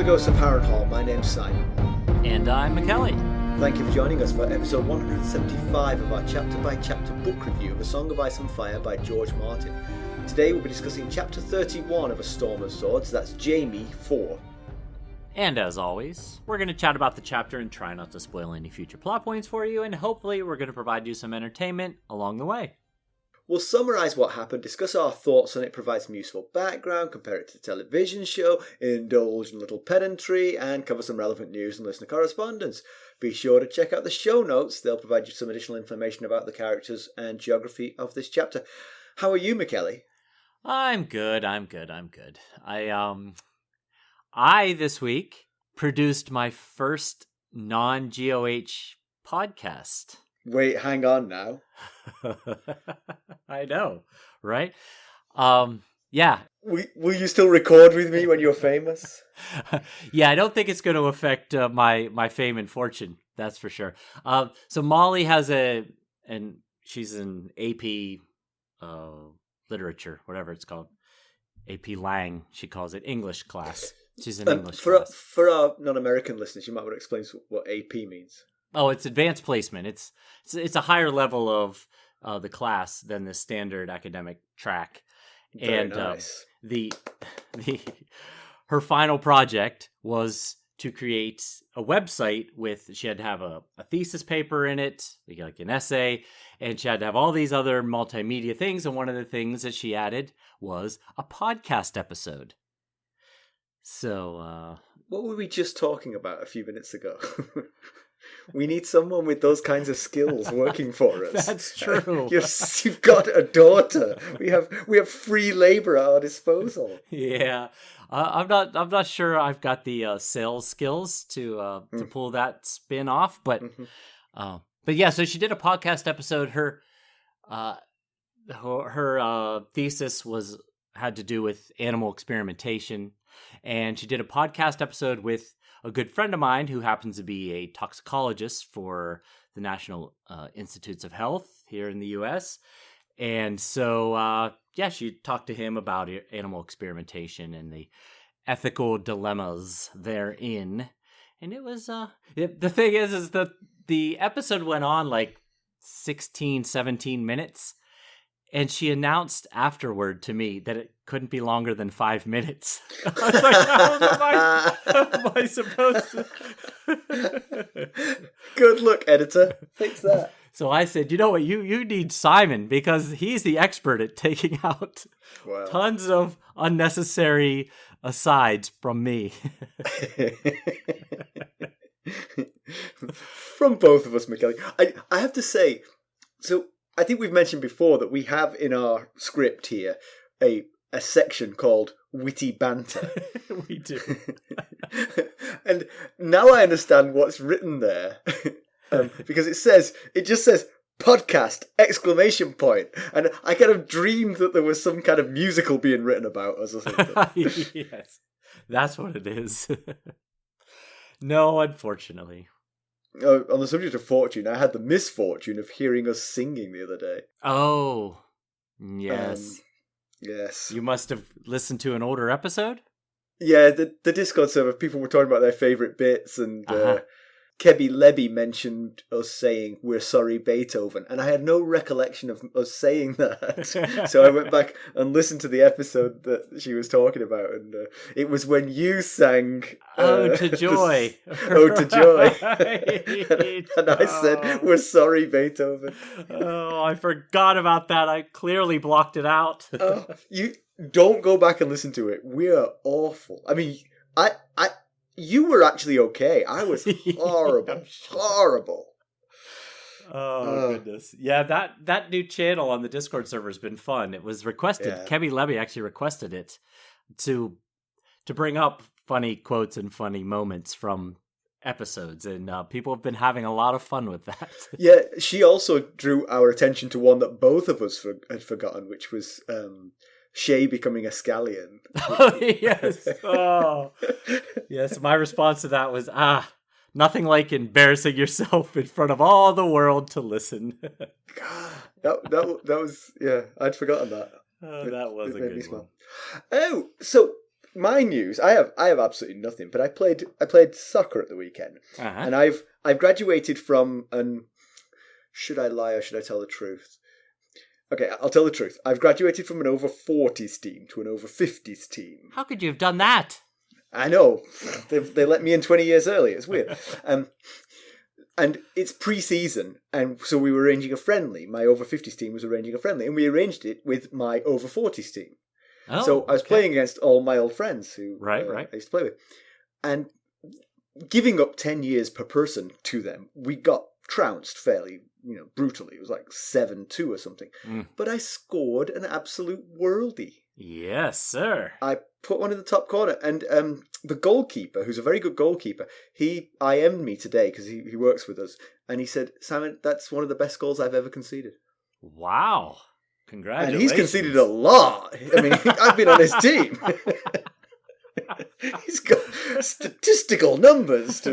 Ghosts of Harrenhal. My name's Simon. And I'm Mackelly. Thank you for joining us for episode 175 of our chapter-by-chapter book review of A Song of Ice and Fire by George Martin. Today we'll be discussing chapter 31 of A Storm of Swords, that's Jaime 4. And as always, we're going to chat about the chapter and try not to spoil any future plot points for you, and hopefully we're going to provide you some entertainment along the way. We'll summarise what happened, discuss our thoughts on it, provide some useful background, compare it to the television show, indulge in a little pedantry, and cover some relevant news and listener correspondence. Be sure to check out the show notes. They'll provide you some additional information about the characters and geography of this chapter. How are you, Mackelly? I'm good. I this week produced my first non-GOH podcast. Wait, hang on now. I know, right? Yeah. Will you still record with me when you're famous? Yeah, I don't think it's going to affect my fame and fortune. That's for sure. So Molly has she's an AP literature, whatever it's called. AP Lang, she calls it, English class. She's an English class. For our non-American listeners, you might want to explain what AP means. Oh, it's advanced placement. It's a higher level of the class than the standard academic track. Very nice. Her final project was to create a website she had to have a thesis paper in it, like an essay, and she had to have all these other multimedia things. And one of the things that she added was a podcast episode. So, what were we just talking about a few minutes ago? We need someone with those kinds of skills working for us. That's true. You've got a daughter. We have free labor at our disposal. Yeah, I'm not sure I've got the sales skills to pull that spin off, but yeah. So she did a podcast episode. Her thesis had to do with animal experimentation, and she did a podcast episode with a good friend of mine who happens to be a toxicologist for the National Institutes of Health here in the U.S. And so, she talked to him about animal experimentation and the ethical dilemmas therein. And it was, the thing is that the episode went on like 16, 17 minutes. And she announced afterward to me that it couldn't be longer than 5 minutes. I was like, how am I supposed to? Good look, editor. Fix that. So I said, you know what, you need Simon, because he's the expert at taking out tons of unnecessary asides from me. From both of us, Mackelly. I have to say, so I think we've mentioned before that we have in our script here a section called Witty Banter. We do. And now I understand what's written there. Because it just says podcast ! And I kind of dreamed that there was some kind of musical being written about us or something. Yes, that's what it is. No, unfortunately. On the subject of fortune, I had the misfortune of hearing us singing the other day. Oh, yes. Yes. You must have listened to an older episode? Yeah, the Discord server, people were talking about their favourite bits, and Kebby Lebby mentioned us saying, "We're sorry, Beethoven," and I had no recollection of us saying that. So I went back and listened to the episode that she was talking about, and it was when you sang Ode to Joy. Ode to Joy. And I said, "We're sorry, Beethoven." Oh, I forgot about that. I clearly blocked it out. You don't go back and listen to it. We're awful. I mean, you were actually okay. I was horrible. Horrible. Oh, goodness. Yeah, that new channel on the Discord server has been fun. It was requested. Yeah. Kebby Levy actually requested it to bring up funny quotes and funny moments from episodes, and people have been having a lot of fun with that. Yeah, she also drew our attention to one that both of us had forgotten, which was Shay becoming a scallion. Oh, yes. Oh, yes. My response to that was, nothing like embarrassing yourself in front of all the world to listen. God, that was, yeah, I'd forgotten that. Oh, that was a good one. Oh, so my news, I have absolutely nothing. But I played soccer at the weekend, and I've graduated from an. Should I lie or should I tell the truth? Okay, I'll tell the truth. I've graduated from an over 40s team to an over 50s team. How could you have done that? I know. They let me in 20 years early. It's weird. And it's pre-season, and so we were arranging a friendly. My over 50s team was arranging a friendly, and we arranged it with my over 40s team. Oh, so I was playing against all my old friends who right. I used to play with. And giving up 10 years per person to them, we got trounced fairly, brutally. It was like 7-2 or something. But I scored an absolute worldie. Yes, sir. I put one in the top corner, and the goalkeeper, who's a very good goalkeeper, he IM'd me today because he works with us, and he said, "Simon, that's one of the best goals I've ever conceded." Wow. Congratulations. And he's conceded a lot. I mean, I've been on his team. He's got statistical numbers.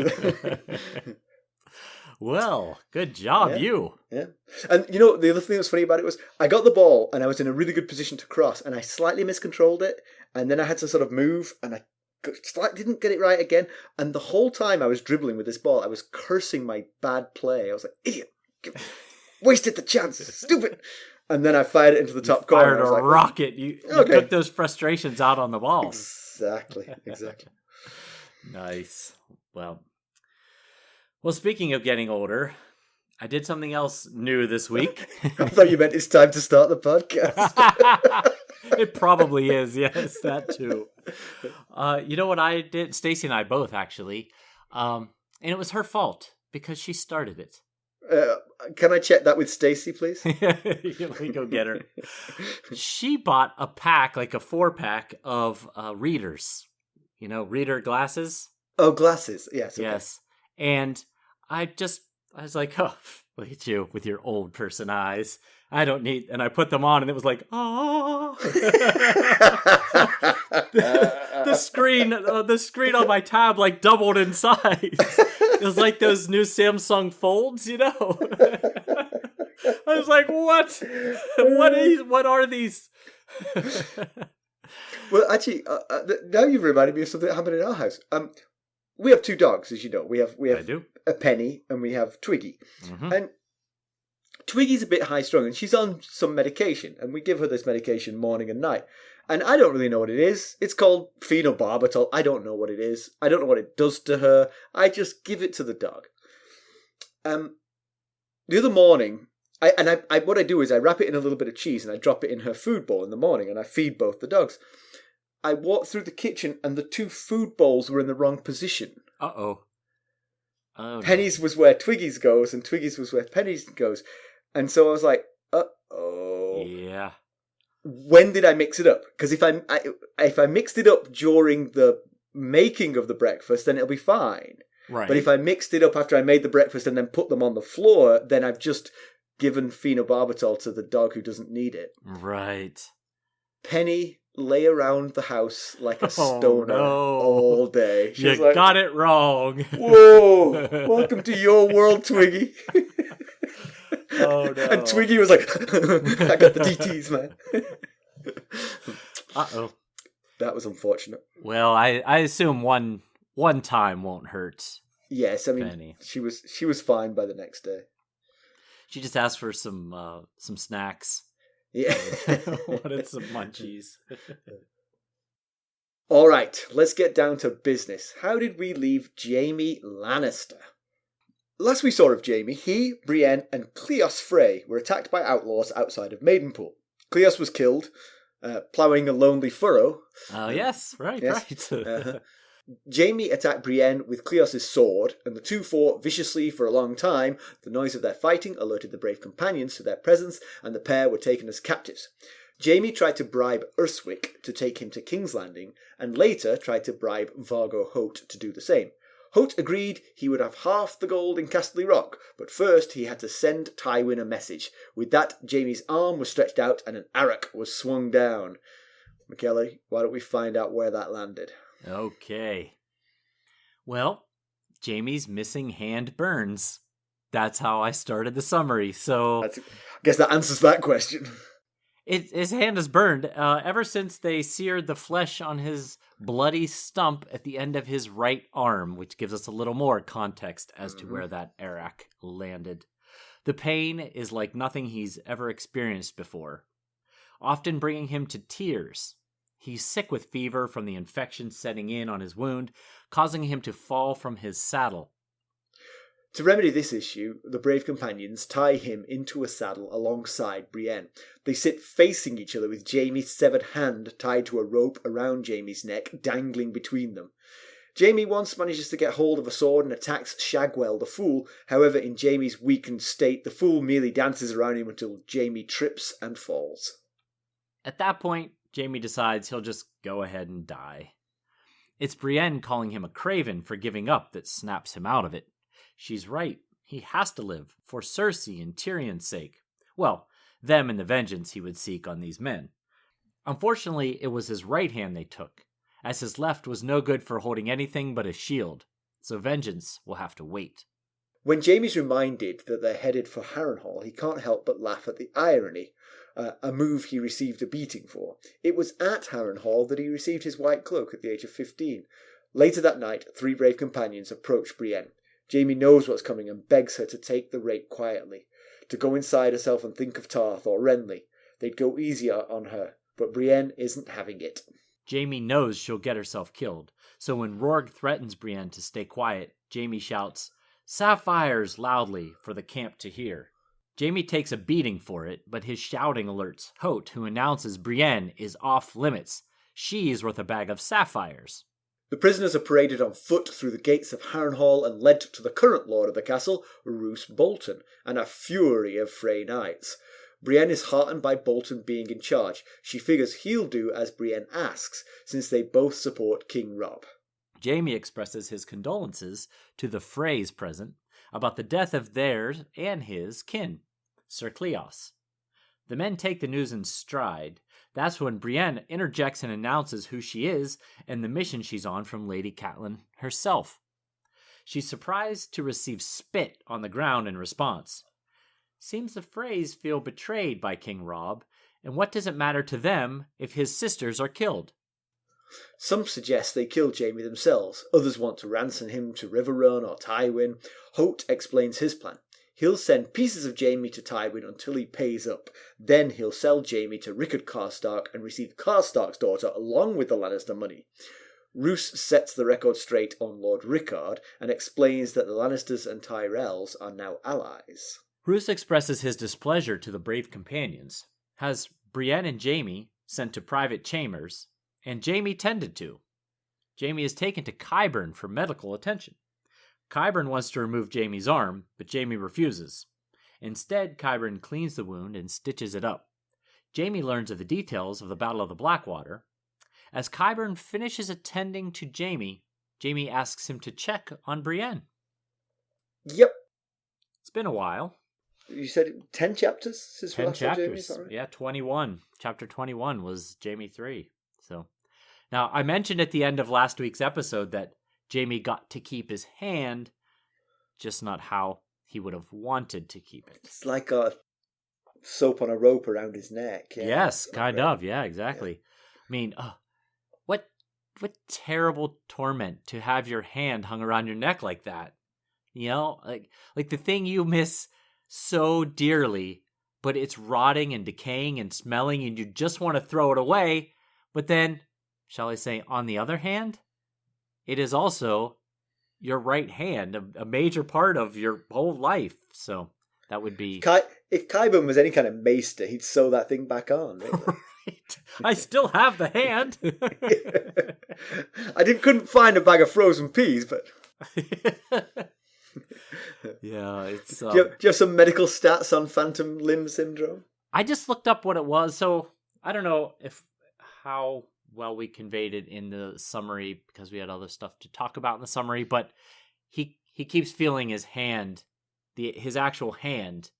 Well, good job, you. Yeah. And the other thing that was funny about it was I got the ball and I was in a really good position to cross and I slightly miscontrolled it. And then I had to sort of move and I didn't get it right again. And the whole time I was dribbling with this ball, I was cursing my bad play. I was like, idiot, wasted the chance, stupid. And then I fired it into the top corner. Fired a rocket. You took those frustrations out on the ball. Exactly. Nice. Well, speaking of getting older, I did something else new this week. I thought you meant it's time to start the podcast. It probably is, yes, that too. You know what I did? Stacy and I both, actually. And it was her fault because she started it. Can I check that with Stacy, please? Let me go get her. She bought a pack, like a 4-pack of readers. Reader glasses. Oh, glasses. Yes. Okay. Yes. And I was like, oh, look at you with your old person eyes. I don't need, and I put them on and it was like, oh. the screen on my tab like doubled in size. It was like those new Samsung Folds, I was like, what? What are these? Well, actually, now you've reminded me of something that happened in our house. We have 2 dogs, as you know. We have a Penny and we have Twiggy. Mm-hmm. And Twiggy's a bit high-strung and she's on some medication. And we give her this medication morning and night. And I don't really know what it is. It's called phenobarbital. I don't know what it is. I don't know what it does to her. I just give it to the dog. The other morning, what I do is I wrap it in a little bit of cheese and I drop it in her food bowl in the morning and I feed both the dogs. I walked through the kitchen and the 2 food bowls were in the wrong position. Uh-oh. Oh, Penny's was where Twiggy's goes and Twiggy's was where Penny's goes. And so I was like, uh-oh. Yeah. When did I mix it up? Because if I mixed it up during the making of the breakfast, then it'll be fine. Right. But if I mixed it up after I made the breakfast and then put them on the floor, then I've just given phenobarbital to the dog who doesn't need it. Right. Penny lay around the house like a stoner all day. She was like, got it wrong. Whoa! Welcome to your world, Twiggy. Oh no! And Twiggy was like, I got the DTs, man. Uh-oh. That was unfortunate. Well, I assume one time won't hurt. Yes, I mean Penny. she was fine by the next day. She just asked for some snacks. Yeah. Wanted some munchies. All right, let's get down to business. How did we leave Jaime Lannister? Last we saw of Jaime, he, Brienne, and Cleos Frey were attacked by outlaws outside of Maidenpool. Cleos was killed, ploughing a lonely furrow. Oh, yes, right. Uh-huh. Jaime attacked Brienne with Cleos' sword, and the 2 fought viciously for a long time. The noise of their fighting alerted the brave companions to their presence, and the pair were taken as captives. Jaime tried to bribe Urswick to take him to King's Landing, and later tried to bribe Vargo Hoat to do the same. Hoat agreed he would have half the gold in Casterly Rock, but first he had to send Tywin a message. With that, Jaime's arm was stretched out and an arrock was swung down. Mackelly, why don't we find out where that landed? Okay. Well, Jaime's missing hand burns. That's how I started the summary, so... I guess that answers that question. His hand is burned ever since they seared the flesh on his bloody stump at the end of his right arm, which gives us a little more context as to where that arak landed. The pain is like nothing he's ever experienced before, often bringing him to tears. He's sick with fever from the infection setting in on his wound, causing him to fall from his saddle. To remedy this issue, the brave companions tie him into a saddle alongside Brienne. They sit facing each other with Jaime's severed hand tied to a rope around Jaime's neck, dangling between them. Jaime once manages to get hold of a sword and attacks Shagwell the Fool. However, in Jaime's weakened state, the Fool merely dances around him until Jaime trips and falls. At that point, Jaime decides he'll just go ahead and die. It's Brienne calling him a craven for giving up that snaps him out of it. She's right. He has to live, for Cersei and Tyrion's sake. Well, them and the vengeance he would seek on these men. Unfortunately, it was his right hand they took, as his left was no good for holding anything but a shield, so vengeance will have to wait. When Jaime's reminded that they're headed for Harrenhal, he can't help but laugh at the irony, a move he received a beating for. It was at Harrenhal that he received his white cloak at the age of 15. Later that night, 3 brave companions approach Brienne. Jaime knows what's coming and begs her to take the rape quietly, to go inside herself and think of Tarth or Renly. They'd go easier on her, but Brienne isn't having it. Jaime knows she'll get herself killed, so when Roarg threatens Brienne to stay quiet, Jaime shouts, "Sapphires!" loudly for the camp to hear. Jaime takes a beating for it, but his shouting alerts Hoat, who announces Brienne is off limits. She's worth a bag of sapphires. The prisoners are paraded on foot through the gates of Harrenhal and led to the current lord of the castle, Roose Bolton, and a fury of Frey knights. Brienne is heartened by Bolton being in charge. She figures he'll do as Brienne asks, since they both support King Robb. Jaime expresses his condolences to the Freys present about the death of theirs and his kin, Sir Cleos. The men take the news in stride. That's when Brienne interjects and announces who she is and the mission she's on from Lady Catelyn herself. She's surprised to receive spit on the ground in response. Seems the Freys feel betrayed by King Robb, and what does it matter to them if his sisters are killed? Some suggest they killed Jaime themselves. Others want to ransom him to Riverrun or Tywin. Hoat explains his plan. He'll send pieces of Jaime to Tywin until he pays up. Then he'll sell Jaime to Rickard Karstark and receive Karstark's daughter along with the Lannister money. Roose sets the record straight on Lord Rickard and explains that the Lannisters and Tyrells are now allies. Roose expresses his displeasure to the brave companions, has Brienne and Jaime sent to private chambers, and Jaime tended to. Jaime is taken to Qyburn for medical attention. Qyburn wants to remove Jaime's arm, but Jaime refuses. Instead, Qyburn cleans the wound and stitches it up. Jaime learns of the details of the Battle of the Blackwater. As Qyburn finishes attending to Jaime, Jaime asks him to check on Brienne. Yep. It's been a while. You said 10 chapters since 10 chapters. Jaime, right? Yeah, 21. Chapter 21 was Jaime 3. So now I mentioned at the end of last week's episode that Jaime got to keep his hand, just not how he would have wanted to keep it. It's like a soap on a rope around his neck. Yeah. Yes, kind of. Yeah, exactly. Yeah. I mean, what terrible torment to have your hand hung around your neck like that. You know, like the thing you miss so dearly, but it's rotting and decaying and smelling and you just want to throw it away. But then, shall I say, on the other hand, it is also your right hand, a major part of your whole life. So that would be... If Qyburn was any kind of maester, he'd sew that thing back on. Right. I still have the hand. I couldn't find a bag of frozen peas, but... Yeah, it's... Do you have some medical stats on phantom limb syndrome? I just looked up what it was, so I don't know how well we conveyed it in the summary because we had other stuff to talk about in the summary, but he keeps feeling his hand, his actual hand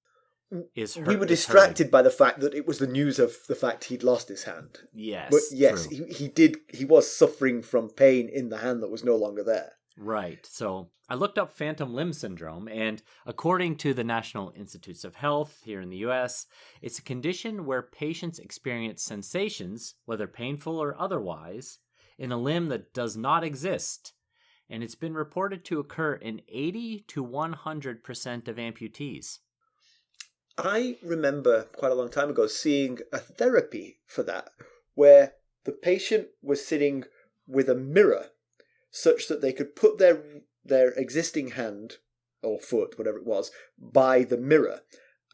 is hurt. We were distracted by the fact that it was the news of the fact he'd lost his hand. Yes. But yes, he was suffering from pain in the hand that was no longer there. Right. So I looked up phantom limb syndrome, and according to the National Institutes of Health here in the US, it's a condition where patients experience sensations, whether painful or otherwise, in a limb that does not exist. And it's been reported to occur in 80 to 100% of amputees. I remember quite a long time ago seeing a therapy for that, where the patient was sitting with a mirror such that they could put their existing hand or foot, whatever it was, by the mirror.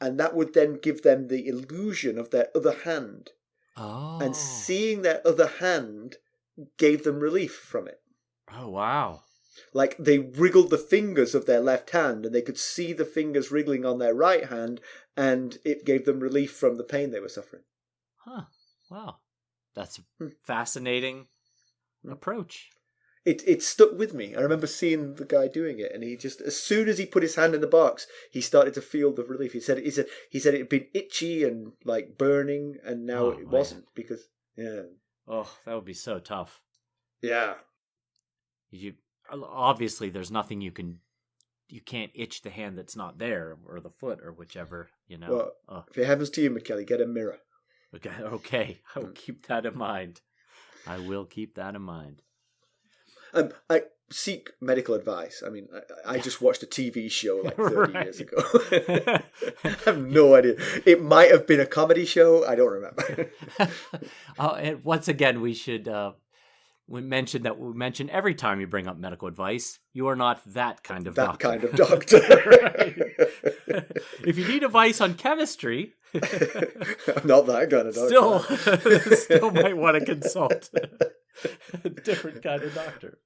And that would then give them the illusion of their other hand. Oh. And seeing their other hand gave them relief from it. Oh, wow. Like they wriggled the fingers of their left hand and they could see the fingers wriggling on their right hand, and it gave them relief from the pain they were suffering. Huh. Wow. That's a fascinating approach. It stuck with me. I remember seeing the guy doing it, and he just, as soon as he put his hand in the box, he started to feel the relief. He said it had been itchy and like burning, and now it wasn't because Oh, that would be so tough. Yeah. Obviously there's nothing you can't itch the hand that's not there, or the foot, or whichever, Well, if it happens to you, Mackelly, get a mirror. Okay. I will keep that in mind. I seek medical advice. I mean, I just watched a TV show like 30 years ago. I have no idea. It might have been a comedy show. I don't remember. And once again, we should mention every time you bring up medical advice, you are not that kind of doctor. That kind of doctor. If you need advice on chemistry, I'm not that kind of doctor. Still might want to consult a different kind of doctor.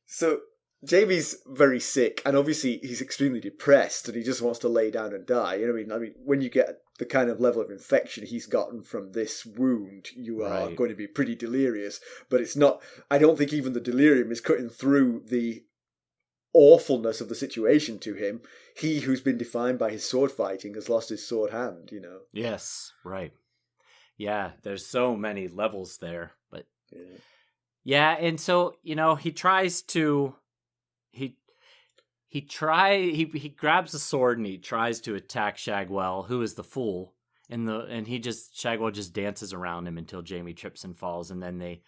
So Jaime's very sick, and obviously he's extremely depressed, and he just wants to lay down and die. I mean, when you get the kind of level of infection he's gotten from this wound, you are going to be pretty delirious. But it's not. I don't think even the delirium is cutting through the awfulness of the situation to him. He who's been defined by his sword fighting has lost his sword hand. Yes, right. Yeah, there's so many levels there, but yeah, and so he tries to. He grabs the sword and he tries to attack Shagwell, who is the fool, and Shagwell just dances around him until Jaime trips and falls, and then they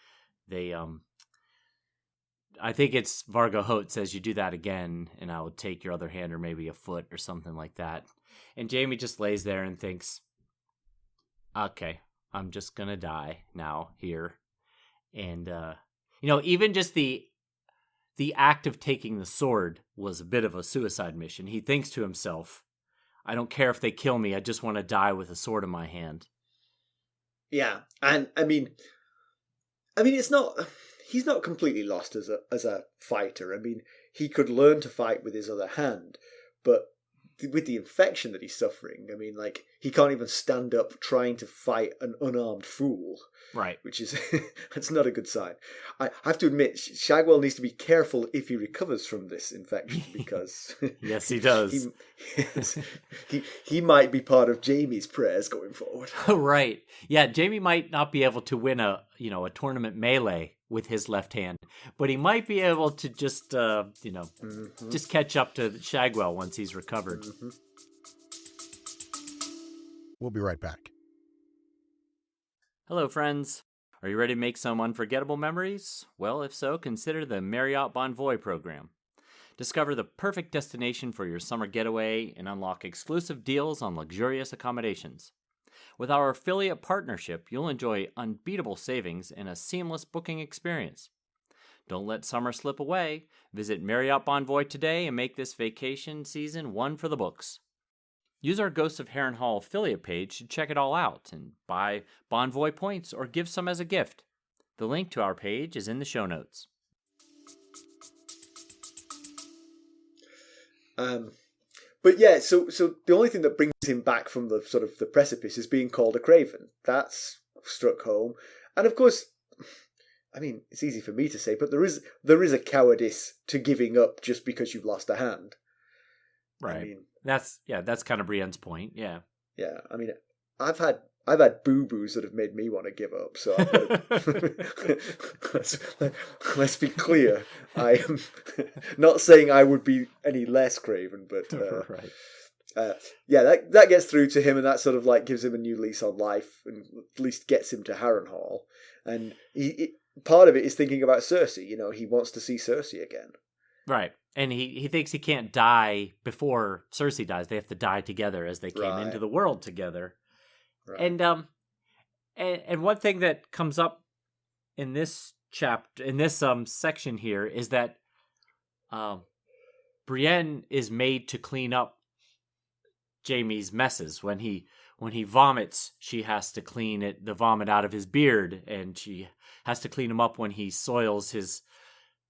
I think it's Vargo Hoat says, "You do that again, and I will take your other hand or maybe a foot," or something like that. And Jaime just lays there and thinks, "Okay, I'm just gonna die now here." And even just the act of taking the sword was a bit of a suicide mission. He thinks to himself, I don't care if they kill me, I just want to die with a sword in my hand. Yeah, and I mean he's not completely lost as a fighter. I mean, he could learn to fight with his other hand, but with the infection that he's suffering, I mean, like, he can't even stand up trying to fight an unarmed fool. Right. Which is, that's not a good sign. I have to admit, Shagwell needs to be careful if he recovers from this infection, because... Yes, he does. He might be part of Jaime's prayers going forward. Right. Yeah, Jaime might not be able to win a tournament melee with his left hand, but he might be able to just, just catch up to Shagwell once he's recovered. Mm-hmm. We'll be right back. Hello, friends. Are you ready to make some unforgettable memories? Well, if so, consider the Marriott Bonvoy program. Discover the perfect destination for your summer getaway and unlock exclusive deals on luxurious accommodations. With our affiliate partnership, you'll enjoy unbeatable savings and a seamless booking experience. Don't let summer slip away. Visit Marriott Bonvoy today and make this vacation season one for the books. Use our Ghosts of Harrenhal affiliate page to check it all out and buy Bonvoy points or give some as a gift. The link to our page is in the show notes. But yeah, so the only thing that brings him back from the sort of the precipice is being called a craven. That's struck home, and of course, I mean, it's easy for me to say, but there is a cowardice to giving up just because you've lost a hand. Right. I mean, that's kind of Brienne's point. Yeah. Yeah. I mean, I've had I've had boo-boos that have made me want to give up. So I've got to... let's be clear. I am not saying I would be any less craven, but right. That gets through to him, and that sort of like gives him a new lease on life, and at least gets him to Harrenhal. And part of it is thinking about Cersei. You know, he wants to see Cersei again. Right. And he thinks he can't die before Cersei dies. They have to die together as they came into the world together. Right. And one thing that comes up in this chapter, in this section here, is that Brienne is made to clean up Jaime's messes. When he vomits, she has to clean the vomit out of his beard, and she has to clean him up when he soils his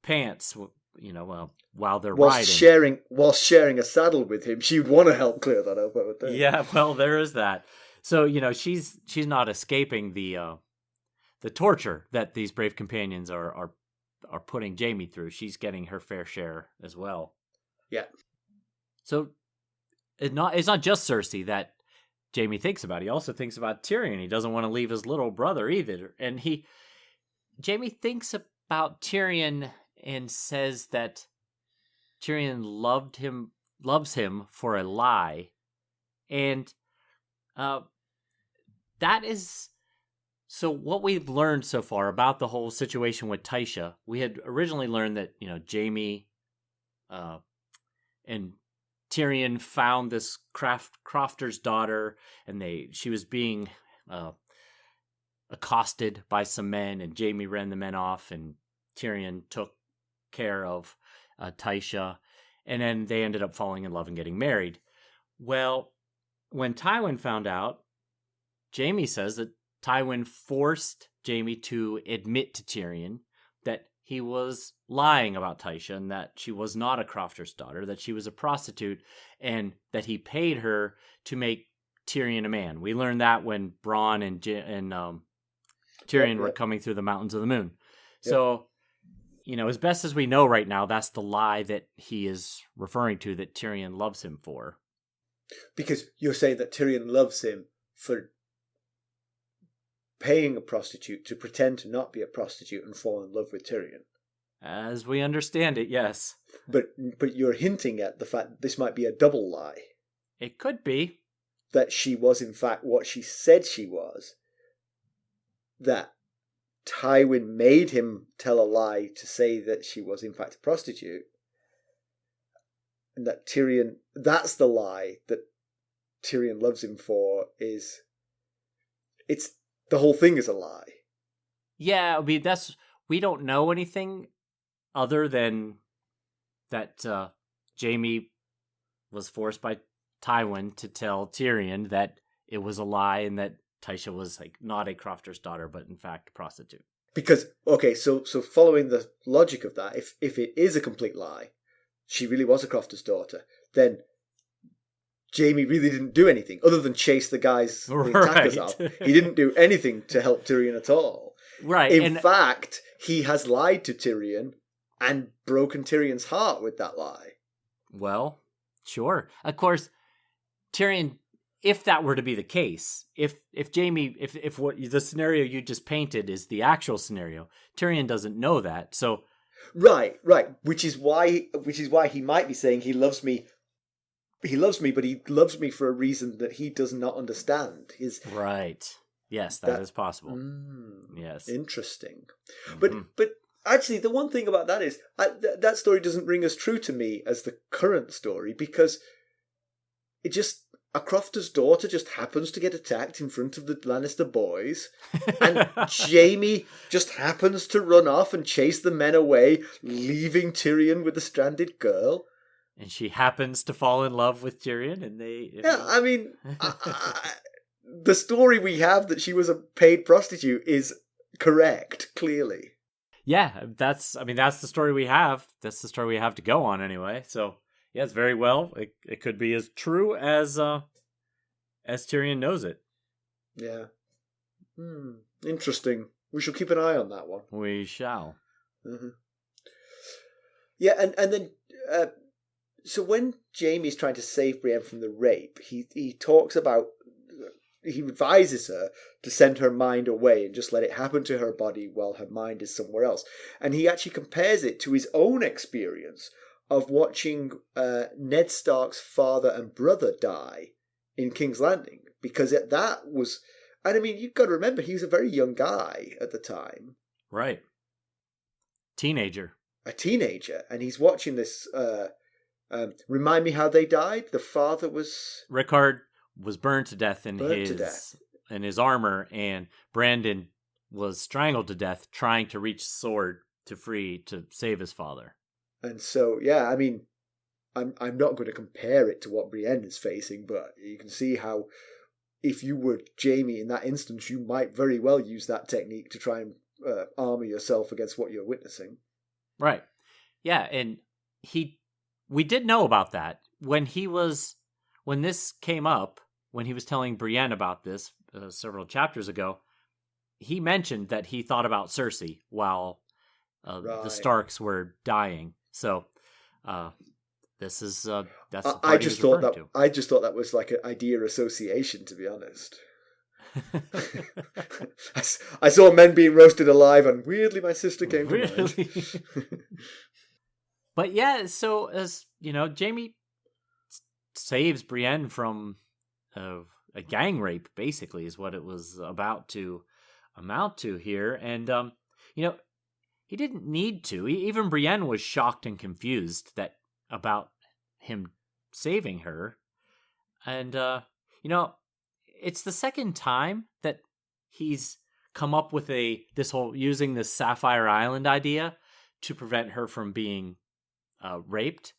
pants. You know, while they're riding, whilst sharing a saddle with him, she'd want to help clear that up, I would think. Yeah, well, there is that. So, you know, she's not escaping the torture that these brave companions are putting Jaime through. She's getting her fair share as well. Yeah. So it's not just Cersei that Jaime thinks about. He also thinks about Tyrion. He doesn't want to leave his little brother either. And Jaime thinks about Tyrion and says that Tyrion loves him for a lie. And that is... So what we've learned so far about the whole situation with Tysha, we had originally learned that, you know, Jaime and Tyrion found this crofter's daughter, and she was being accosted by some men, and Jaime ran the men off, and Tyrion took care of Tysha, and then they ended up falling in love and getting married. Well, when Tywin found out, Jaime says that Tywin forced Jaime to admit to Tyrion that he was lying about Tysha, and that she was not a crofter's daughter, that she was a prostitute, and that he paid her to make Tyrion a man. We learned that when Bronn and Tyrion were coming through the Mountains of the Moon. Yep. So, you know, as best as we know right now, that's the lie that he is referring to, that Tyrion loves him for. Because you're saying that Tyrion loves him for paying a prostitute to pretend to not be a prostitute and fall in love with Tyrion. As we understand it, yes. But you're hinting at the fact that this might be a double lie. It could be. That she was in fact what she said she was. That Tywin made him tell a lie to say that she was in fact a prostitute. And that Tyrion, that's the lie that Tyrion loves him for, the whole thing is a lie. Yeah, I mean, we don't know anything other than that Jaime was forced by Tywin to tell Tyrion that it was a lie, and that Tysha was like not a crofter's daughter, but in fact a prostitute. Because, okay, so following the logic of that, if it is a complete lie, she really was a crofter's daughter, then Jaime really didn't do anything other than chase the attackers off. He didn't do anything to help Tyrion at all. Right. In fact, he has lied to Tyrion and broken Tyrion's heart with that lie. Well, sure. Of course, Tyrion, if that were to be the case, if Jaime, if what the scenario you just painted is the actual scenario, Tyrion doesn't know that. So Right. Which is why he might be saying he loves me, but he loves me for a reason that he does not understand. Right. Yes, that is possible. Yes. Interesting. Mm-hmm. But actually, the one thing about that is that story doesn't ring as true to me as the current story, because a crofter's daughter just happens to get attacked in front of the Lannister boys, and Jaime just happens to run off and chase the men away, leaving Tyrion with the stranded girl. And she happens to fall in love with Tyrion, and they... I mean, the story we have that she was a paid prostitute is correct, clearly. Yeah, that's the story we have. That's the story we have to go on anyway. So, yes, very well. It could be as true as Tyrion knows it. Yeah. Interesting. We shall keep an eye on that one. We shall. Mm-hmm. Yeah, and then... so when Jaime's trying to save Brienne from the rape, he talks about... he advises her to send her mind away and just let it happen to her body while her mind is somewhere else. And he actually compares it to his own experience of watching Ned Stark's father and brother die in King's Landing, because that was, and I mean, you've got to remember, he was a very young guy at the time. Right. Teenager. A teenager, and he's watching this. Remind me how they died. The father was... Rickard was burned to death in his armor, and Brandon was strangled to death trying to reach the sword to save his father. And so, yeah, I mean, I'm not going to compare it to what Brienne is facing, but you can see how, if you were Jaime in that instance, you might very well use that technique to try and armor yourself against what you're witnessing. Right. Yeah, and we did know about that when this came up, when he was telling Brienne about this several chapters ago. He mentioned that he thought about Cersei while the Starks were dying. So this is that's the part I just thought that was like an idea association, to be honest. I saw men being roasted alive, and weirdly my sister came to mind. But yeah, so as you know, Jaime saves Brienne from a gang rape, basically, is what it was about to amount to here. And he didn't need to. Even Brienne was shocked and confused about him saving her. And it's the second time that he's come up with using this Sapphire Island idea to prevent her from being raped.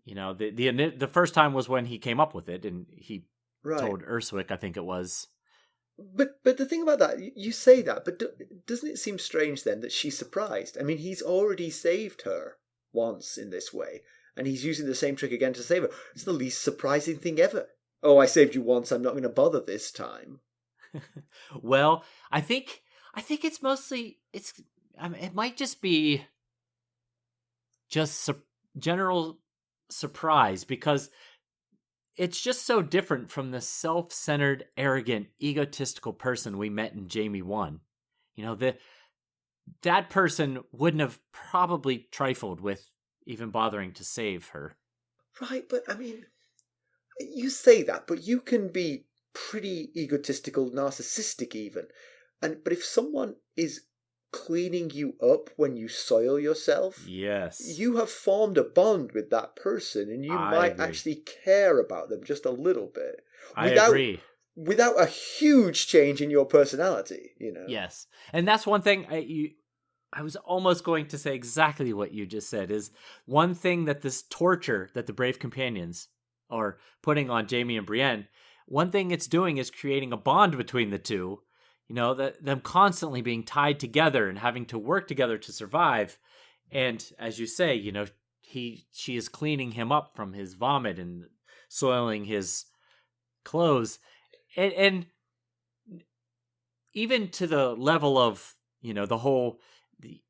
The first time was when he came up with it, and he told Urswick, I think it was. But the thing about that, you say that, but doesn't it seem strange then that she's surprised? I mean, he's already saved her once in this way, and he's using the same trick again to save her. It's the least surprising thing ever. Oh, I saved you once, I'm not going to bother this time. Well, I think it's mostly, it might just be just general surprise, because it's just so different from the self-centered, arrogant, egotistical person we met in Jaime 1. That person wouldn't have probably trifled with even bothering to save her. Right, but I mean, you say that, but you can be pretty egotistical, narcissistic even. But if someone is cleaning you up when you soil yourself, yes, you have formed a bond with that person, and you might actually care about them just a little bit. I agree. Without a huge change in your personality, Yes, and that's one thing I was almost going to say exactly what you just said. Is one thing that this torture that the Brave Companions are putting on Jaime and Brienne, one thing it's doing is creating a bond between the two. That them constantly being tied together and having to work together to survive. And as you say, she is cleaning him up from his vomit and soiling his clothes. And even to the level of, the whole the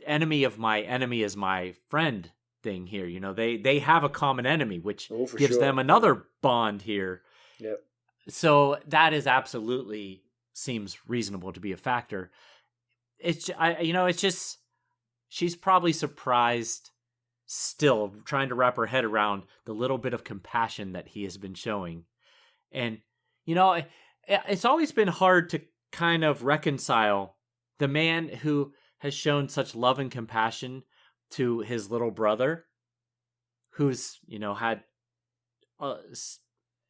enemy of my enemy is my friend thing here. They have a common enemy, which gives them another bond here. Yep. So that is absolutely seems reasonable to be a factor. It's just she's probably surprised still, trying to wrap her head around the little bit of compassion that he has been showing. And it's always been hard to kind of reconcile the man who has shown such love and compassion to his little brother, who's had a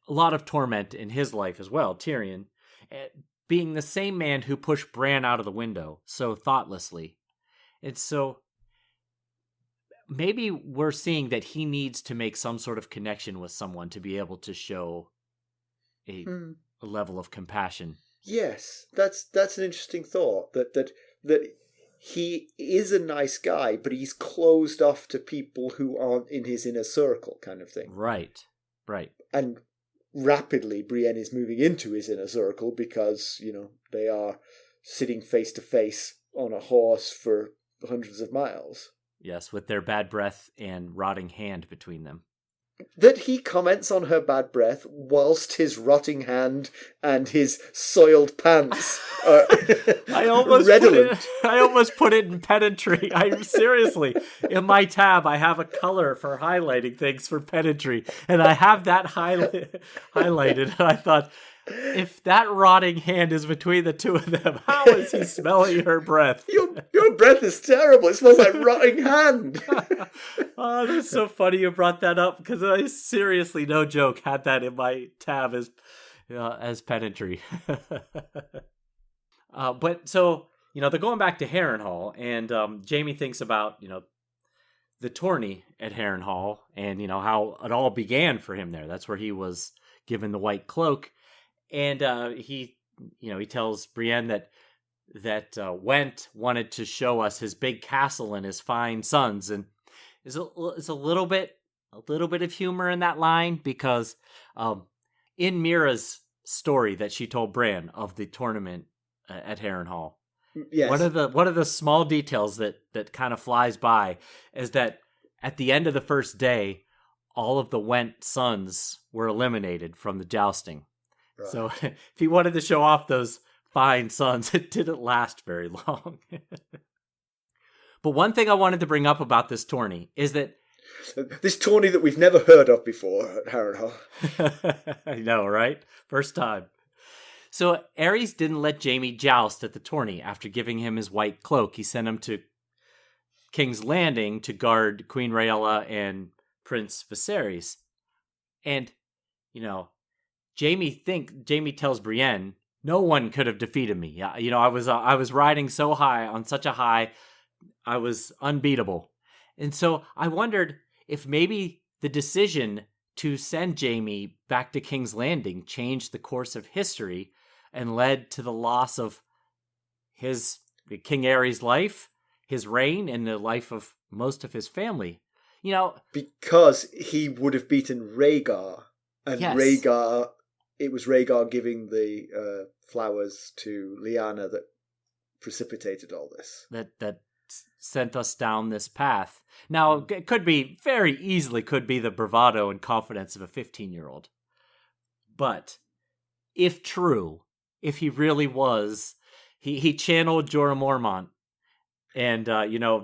lot of torment in his life as well, Tyrion, being the same man who pushed Bran out of the window so thoughtlessly. And so maybe we're seeing that he needs to make some sort of connection with someone to be able to show a level of compassion. Yes, that's an interesting thought, that he is a nice guy, but he's closed off to people who aren't in his inner circle, kind of thing. Right. And rapidly Brienne is moving into his inner circle because, they are sitting face to face on a horse for hundreds of miles. Yes, with their bad breath and rotting hand between them. that he comments on her bad breath whilst his rotting hand and his soiled pants are redolent. I almost put it in pedantry. Seriously, in my tab, I have a color for highlighting things for pedantry, and I have that highlighted. And I thought, if that rotting hand is between the two of them, how is he smelling her breath? Your breath is terrible. It smells like rotting hand. Oh, that's so funny you brought that up, because I seriously, no joke, had that in my tab as pedantry. But so, they're going back to Harrenhal, and Jaime thinks about, the tourney at Harrenhal, and, how it all began for him there. That's where he was given the white cloak. And he tells Brienne that Went wanted to show us his big castle and his fine sons, and is a little bit of humor in that line, because in Mira's story that she told Bran of the tournament at Harrenhal, yes, one of the small details that kind of flies by is that at the end of the first day, all of the Went sons were eliminated from the jousting. Right. So if he wanted to show off those fine sons, it didn't last very long. But one thing I wanted to bring up about this tourney is that this tourney that we've never heard of before at Harrenhal. I know, right? First time. So Aerys didn't let Jaime joust at the tourney after giving him his white cloak. He sent him to King's Landing to guard Queen Rhaella and Prince Viserys. And, Jaime tells Brienne, no one could have defeated me. I was riding so high, on such a high, I was unbeatable. And so I wondered if maybe the decision to send Jaime back to King's Landing changed the course of history and led to the loss of King Aerys' life, his reign, and the life of most of his family. Because he would have beaten Rhaegar, and yes. It was Rhaegar giving the flowers to Lyanna that precipitated all this. That sent us down this path. Now, it could be, very easily could be the bravado and confidence of a 15-year-old. But if true, if he really was, he channeled Jorah Mormont, and,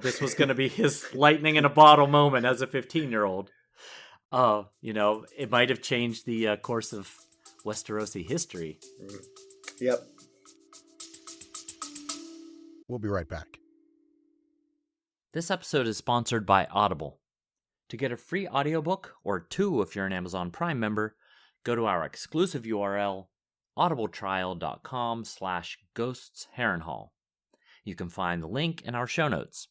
this was going to be his lightning in a bottle moment as a 15-year-old. It might have changed the course of Westerosi history. Yep. We'll be right back. This episode is sponsored by Audible. To get a free audiobook, or 2 if you're an Amazon Prime member, go to our exclusive URL, audibletrial.com/ghostsharrenhal. You can find the link in our show notes.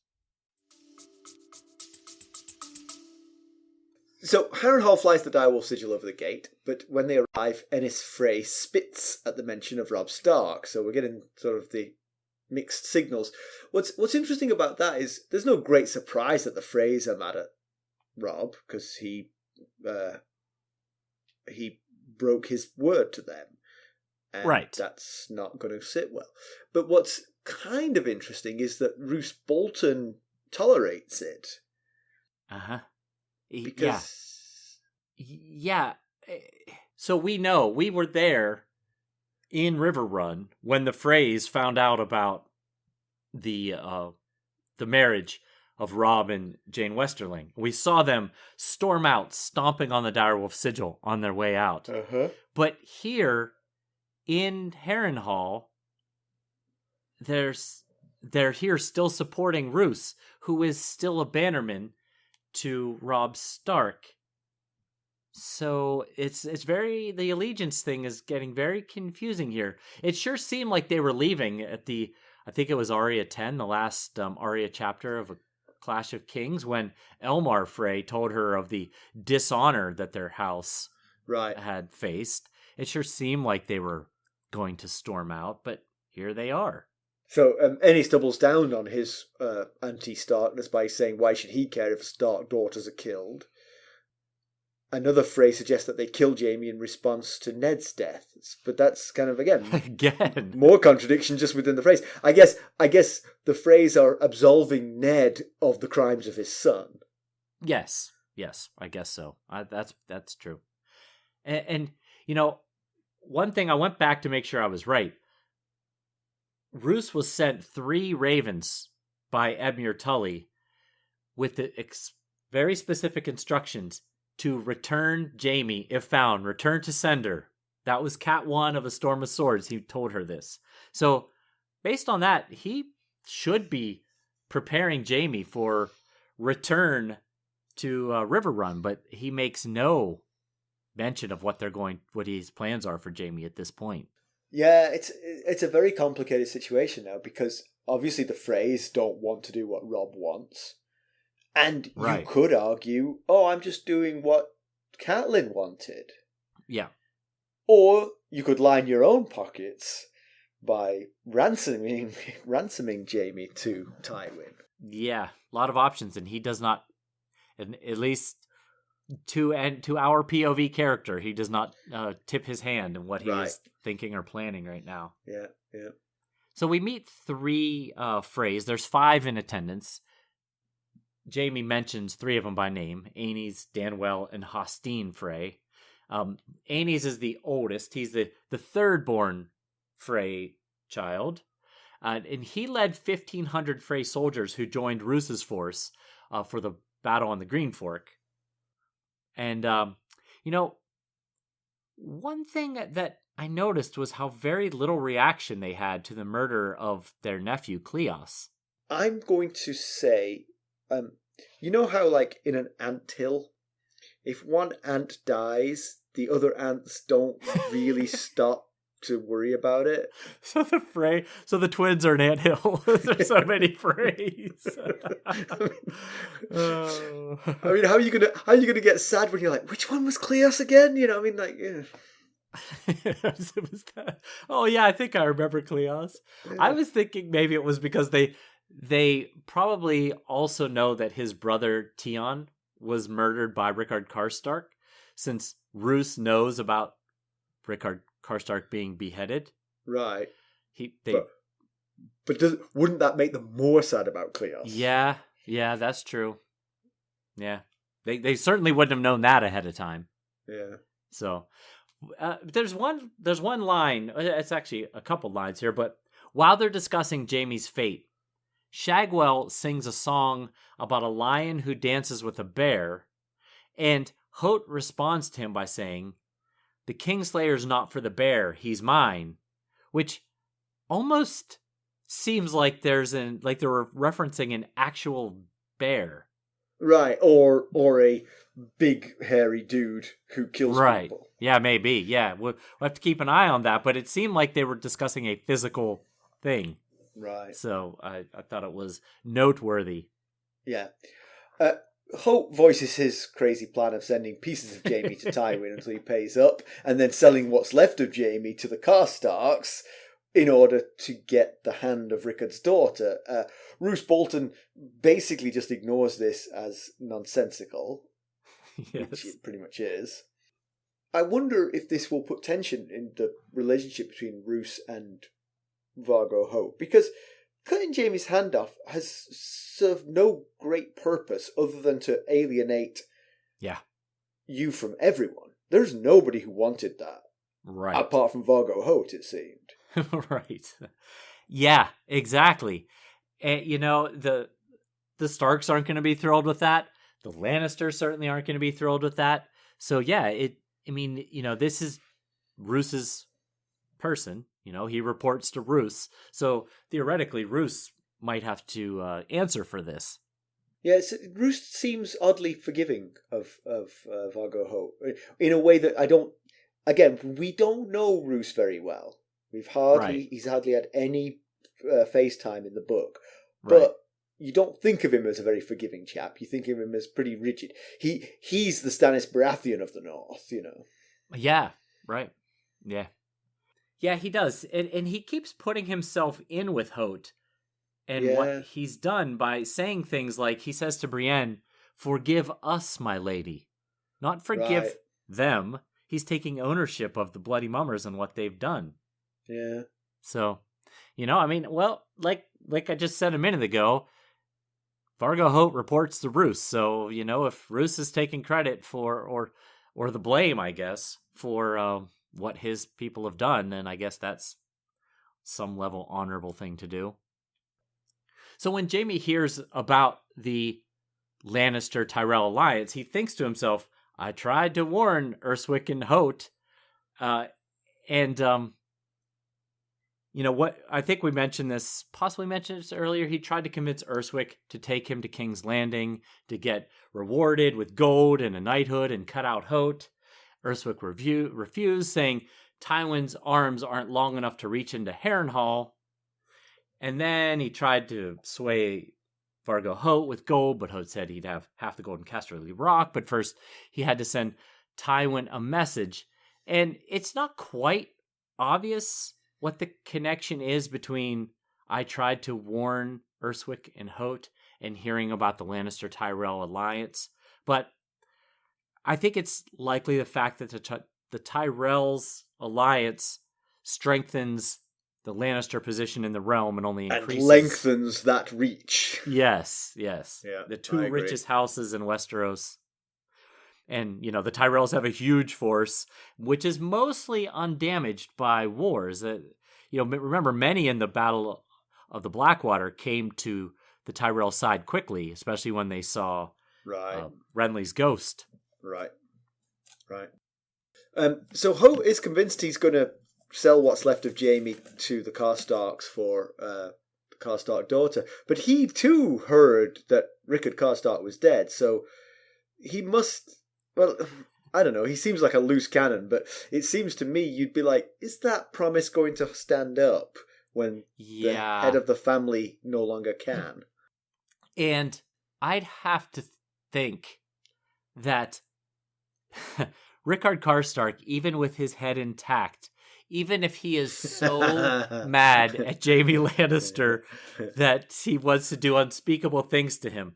So Harrenhal flies the direwolf sigil over the gate, but when they arrive, Enys Frey spits at the mention of Robb Stark. So we're getting sort of the mixed signals. What's interesting about that is there's no great surprise that the Freys are mad at Robb, because he broke his word to them, and right. That's not going to sit well. But what's kind of interesting is that Roose Bolton tolerates it. Because yeah. So we know we were there in Riverrun when the Freys found out about the marriage of Robb and Jane Westerling. We saw them storm out, stomping on the direwolf sigil on their way out. But here in Harrenhal, they're here still supporting Roose, who is still a bannerman to Robb Stark. So it's the allegiance thing is getting very confusing here. It sure seemed like they were leaving at I think it was Arya 10, the last Arya chapter of A Clash of Kings, when Elmar Frey told her of the dishonor that their house had faced. It sure seemed like they were going to storm out, but here they are. So Enys doubles down on his anti-Starkness by saying, why should he care if Stark daughters are killed? Another Frey suggests that they killed Jaime in response to Ned's death. But that's kind of, again, more contradiction just within the Freys. I guess the Freys are absolving Ned of the crimes of his son. Yes. Yes, I guess so. That's true. And one thing I went back to make sure I was right. Roose was sent 3 ravens by Edmure Tully with the very specific instructions to return Jaime if found, return to sender. That was Cat 1 of A Storm of Swords. He told her this. So based on that, he should be preparing Jaime for return to River Run, but he makes no mention of what his plans are for Jaime at this point. Yeah, it's a very complicated situation now because obviously the Freys don't want to do what Robb wants. And you could argue, I'm just doing what Catelyn wanted. Yeah. Or you could line your own pockets by ransoming Jaime to Tywin. Yeah, a lot of options, and he does not, at least to our POV character, he does not tip his hand in what he is thinking or planning right now. Yeah. So we meet 3 Freys. There's 5 in attendance. Jaime mentions 3 of them by name: Aenys, Danwell, and Hostine Frey. Aenys is the oldest. He's the third-born Frey child. And he led 1,500 Frey soldiers who joined Roose's force for the battle on the Green Fork. And, one thing that I noticed was how very little reaction they had to the murder of their nephew, Cleos. I'm going to say, you know how, like, in an anthill, if one ant dies, the other ants don't really stop to worry about it. So the twins are an anthill. There's so many Freys. I mean, how are you gonna get sad when you're like, which one was Cleos again? You know, I mean, like, yeah. Oh yeah, I think I remember Cleos. Yeah. I was thinking maybe it was because they probably also know that his brother Tion was murdered by Rickard Karstark, since Roose knows about Rickard Karstark being beheaded. Right. But wouldn't that make them more sad about Cleos? Yeah, that's true. Yeah. They certainly wouldn't have known that ahead of time. Yeah. So there's one line, it's actually a couple lines here, but while they're discussing Jaime's fate, Shagwell sings a song about a lion who dances with a bear, and Hoat responds to him by saying, "The Kingslayer's not for the bear, he's mine," which almost seems like they were referencing an actual bear. Right, or a big hairy dude who kills people. Yeah, maybe. Yeah, we'll have to keep an eye on that, but it seemed like they were discussing a physical thing. Right. So I thought it was noteworthy. Yeah. Hope voices his crazy plan of sending pieces of Jaime to Tywin until he pays up, and then selling what's left of Jaime to the Karstarks in order to get the hand of Rickard's daughter. Roose Bolton basically just ignores this as nonsensical, yes. Which it pretty much is. I wonder if this will put tension in the relationship between Roose and Vargo Hoat, because cutting Jaime's hand off has served no great purpose other than to alienate you from everyone. There's nobody who wanted that. Right. Apart from Vargo Hoat, it seemed. Right. Yeah, exactly. And, the Starks aren't going to be thrilled with that. The Lannisters certainly aren't going to be thrilled with that. So, yeah, this is Roose's person. He reports to Roose. So, theoretically, Roose might have to answer for this. Yeah, Roose seems oddly forgiving of Vargo Hoat in a way that I don't... Again, we don't know Roose very well. He's hardly had any face time in the book. But you don't think of him as a very forgiving chap. You think of him as pretty rigid. He's the Stannis Baratheon of the North, Yeah, right. Yeah. Yeah, he does. And he keeps putting himself in with Hoat. And what he's done by saying things like, he says to Brienne, "Forgive us, my lady." Not forgive them. He's taking ownership of the Bloody Mummers and what they've done. Vargo Hoat reports to Roose. So, if Roose is taking credit for, or the blame, I guess, for what his people have done, then I guess that's some level honorable thing to do. So when Jaime hears about the Lannister-Tyrell alliance, he thinks to himself, I tried to warn Urswick and Hoat, what, I think we possibly mentioned this earlier, he tried to convince Urswick to take him to King's Landing to get rewarded with gold and a knighthood and cut out Hoat. Urswick refused, saying Tywin's arms aren't long enough to reach into Harrenhal. And then he tried to sway Vargo Hoat with gold, but Hoat said he'd have half the gold in Casterly Rock. But first, he had to send Tywin a message. And it's not quite obvious what the connection is between I tried to warn Urswick and Hoat and hearing about the Lannister-Tyrell alliance. But I think it's likely the fact that the Tyrells alliance strengthens the Lannister position in the realm and only increases... And lengthens that reach. Yes. Yeah, the two richest houses in Westeros. And, the Tyrells have a huge force, which is mostly undamaged by wars. Remember, many in the Battle of the Blackwater came to the Tyrell side quickly, especially when they saw Renly's ghost. Right. So Hoat is convinced he's going to sell what's left of Jaime to the Karstarks for the Karstark daughter. But he too heard that Rickard Karstark was dead, so he must... Well, I don't know, he seems like a loose cannon, but it seems to me you'd be like, is that promise going to stand up when the head of the family no longer can? And I'd have to think that Rickard Karstark, even with his head intact, even if he is so mad at Jaime Lannister that he wants to do unspeakable things to him,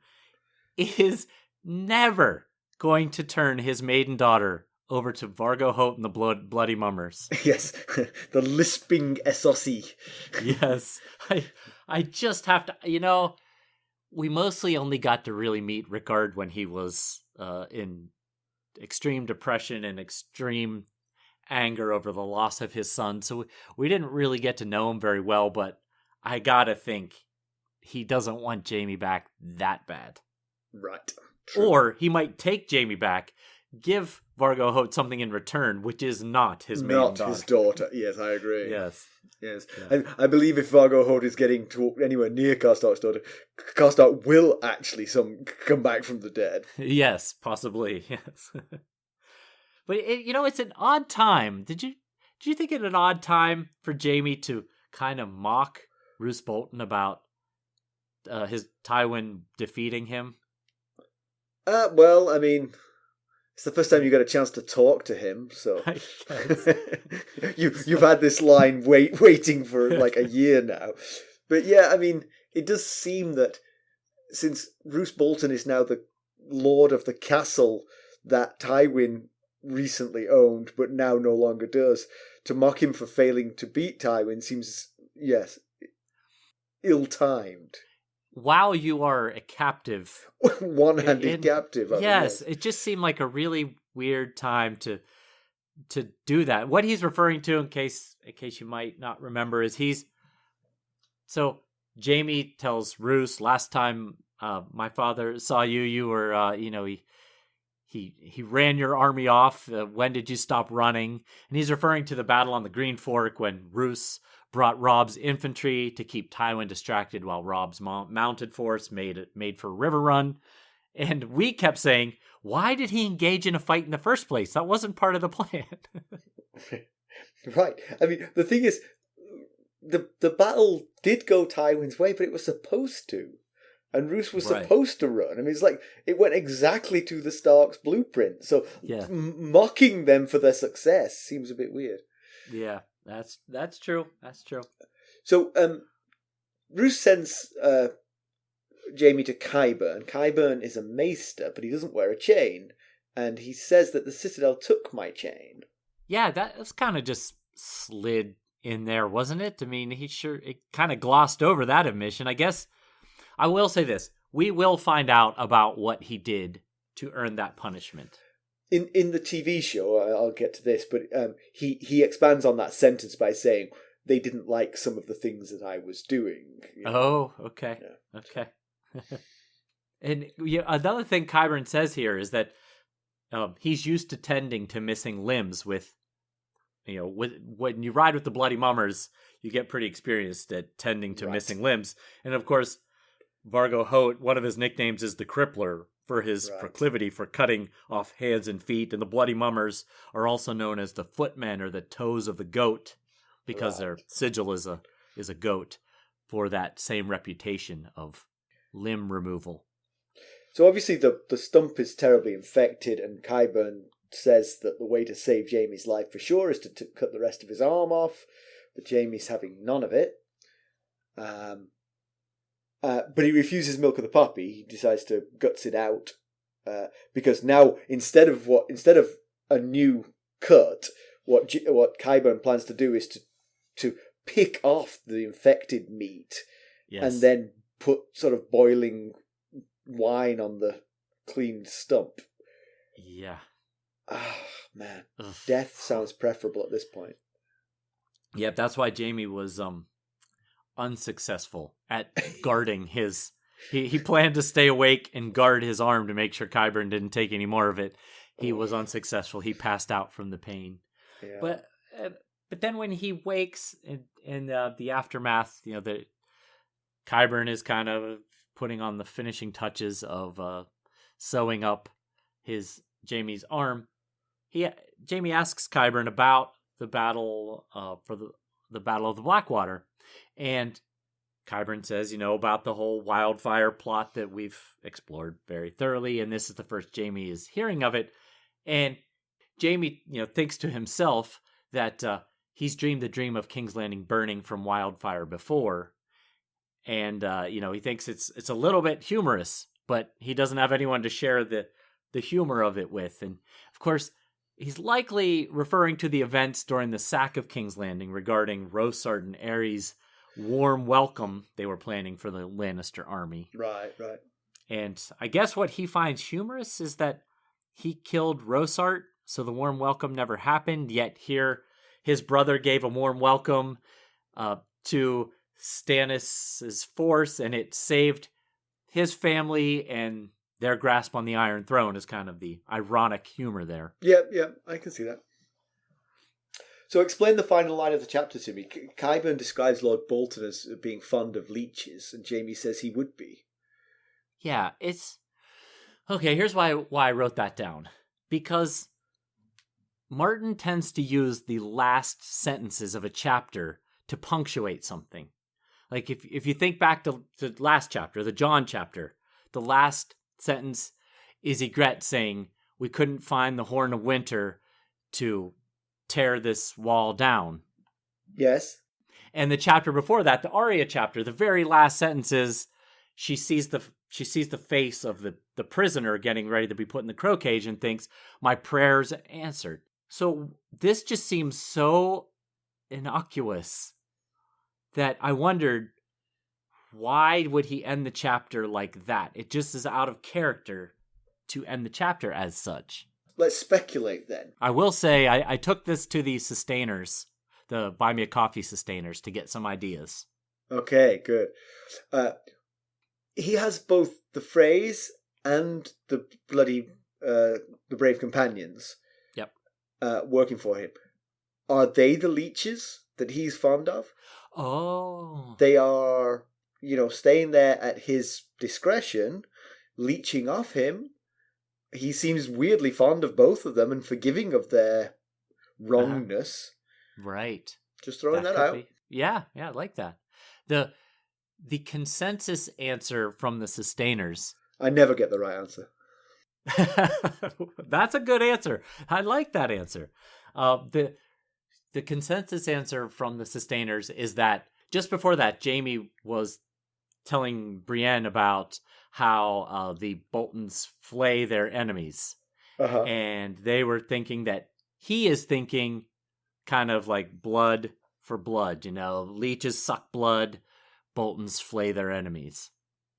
is never going to turn his maiden daughter over to Vargo Hoat and the Bloody Mummers. Yes, the lisping Esossi. Yes, I just have to, we mostly only got to really meet Rickard when he was in extreme depression and extreme anger over the loss of his son. So we didn't really get to know him very well, but I gotta think he doesn't want Jaime back that bad. Right. True. Or he might take Jaime back, give Vargo Hoat something in return, which is not his maiden daughter. Not his daughter. Yes, I agree. Yes. Yeah. I believe if Vargo Hoat is getting to anywhere near Karstark's daughter, Karstark will actually come back from the dead. Yes, possibly. Yes. But it's an odd time. Did you think it an odd time for Jaime to kind of mock Roose Bolton about his Tywin defeating him? Well, I mean, it's the first time you got a chance to talk to him, so you've had this line waiting for like a year now. But yeah, I mean, it does seem that since Roose Bolton is now the lord of the castle that Tywin recently owned, but now no longer does, to mock him for failing to beat Tywin seems, yes, ill-timed. While you are a captive. One-handed captive. Yes, it just seemed like a really weird time to do that. What he's referring to, in case you might not remember, is so Jaime tells Roose, last time my father saw you, you were, he ran your army off. When did you stop running? And he's referring to the battle on the Green Fork when Roose brought Robb's infantry to keep Tywin distracted while Robb's mounted force made for River Run. And we kept saying, why did he engage in a fight in the first place? That wasn't part of the plan. Right. I mean, the thing is, the battle did go Tywin's way, but it was supposed to. And Roose was supposed to run. I mean, it's like, it went exactly to the Stark's blueprint. So mocking them for their success seems a bit weird. Yeah, that's true. That's true. So Roose sends Jaime to Qyburn. Qyburn is a maester, but he doesn't wear a chain. And he says that the Citadel took my chain. Yeah, that was kind of just slid in there, wasn't it? I mean, it kind of glossed over that admission. I guess I will say this. we will find out about what he did to earn that punishment. In the TV show, I'll get to this, but he expands on that sentence by saying they didn't like some of the things that I was doing. Oh, okay. Yeah. Okay. And another thing Qyburn says here is that he's used to tending to missing limbs with when you ride with the Bloody Mummers, you get pretty experienced at tending to missing limbs. And of course, Vargo Hoat, one of his nicknames is the Crippler for his proclivity for cutting off hands and feet. And the Bloody Mummers are also known as the footmen or the toes of the goat because their sigil is a goat for that same reputation of limb removal. So obviously the stump is terribly infected, and Qyburn says that the way to save Jaime's life for sure is to cut the rest of his arm off, but Jaime's having none of it. But he refuses milk of the puppy. He decides to guts it out because now instead of a new cut, what Qyburn plans to do is to pick off the infected meat and then put sort of boiling wine on the cleaned stump. Yeah. Ah, man. Ugh. Death sounds preferable at this point. Yep, that's why Jaime was unsuccessful at guarding his... He planned to stay awake and guard his arm to make sure Qyburn didn't take any more of it. He was unsuccessful. He passed out from the pain. Yeah. But then when he wakes in the aftermath, the Qyburn is kind of putting on the finishing touches of sewing up Jaime's arm. Jaime asks Qyburn about the battle for the Battle of the Blackwater, and Qyburn says, about the whole wildfire plot that we've explored very thoroughly, and this is the first Jaime is hearing of it. And Jaime, thinks to himself that he's dreamed the dream of King's Landing burning from wildfire before, and he thinks it's a little bit humorous, but he doesn't have anyone to share the humor of it with. And of course, he's likely referring to the events during the sack of King's Landing regarding Rossart and Aerys' warm welcome they were planning for the Lannister army. Right. And I guess what he finds humorous is that he killed Rossart, so the warm welcome never happened, yet here his brother gave a warm welcome to Stannis' force, and it saved his family and their grasp on the Iron Throne is kind of the ironic humor there. Yeah, I can see that. So explain the final line of the chapter to me. Qyburn describes Lord Bolton as being fond of leeches, and Jaime says he would be. Yeah, it's... Okay, here's why I wrote that down. Because Martin tends to use the last sentences of a chapter to punctuate something. Like if you think back to the last chapter, the Jon chapter, the last sentence is Ygritte saying, "We couldn't find the Horn of Winter to tear this wall down." Yes. And the chapter before that, the Arya chapter, the very last sentence is she sees the face of the prisoner getting ready to be put in the crow cage and thinks, "My prayers answered." So this just seems so innocuous that I wondered, why would he end the chapter like that? It just is out of character to end the chapter as such. Let's speculate then. I will say I took this to the sustainers, the Buy Me a Coffee sustainers, to get some ideas. Okay, good. He has both the phrase and the Brave Companions. Yep. Working for him. Are they the leeches that he's fond of? Oh. They are, staying there at his discretion, leeching off him. He seems weirdly fond of both of them and forgiving of their wrongness. Right. Just throwing that out. Yeah, I like that. The consensus answer from the sustainers. I never get the right answer. That's a good answer. I like that answer. The consensus answer from the sustainers is that just before that, Jaime was telling Brienne about how the Boltons flay their enemies. Uh-huh. And they were thinking that he is thinking kind of like blood for blood, leeches suck blood, Boltons flay their enemies.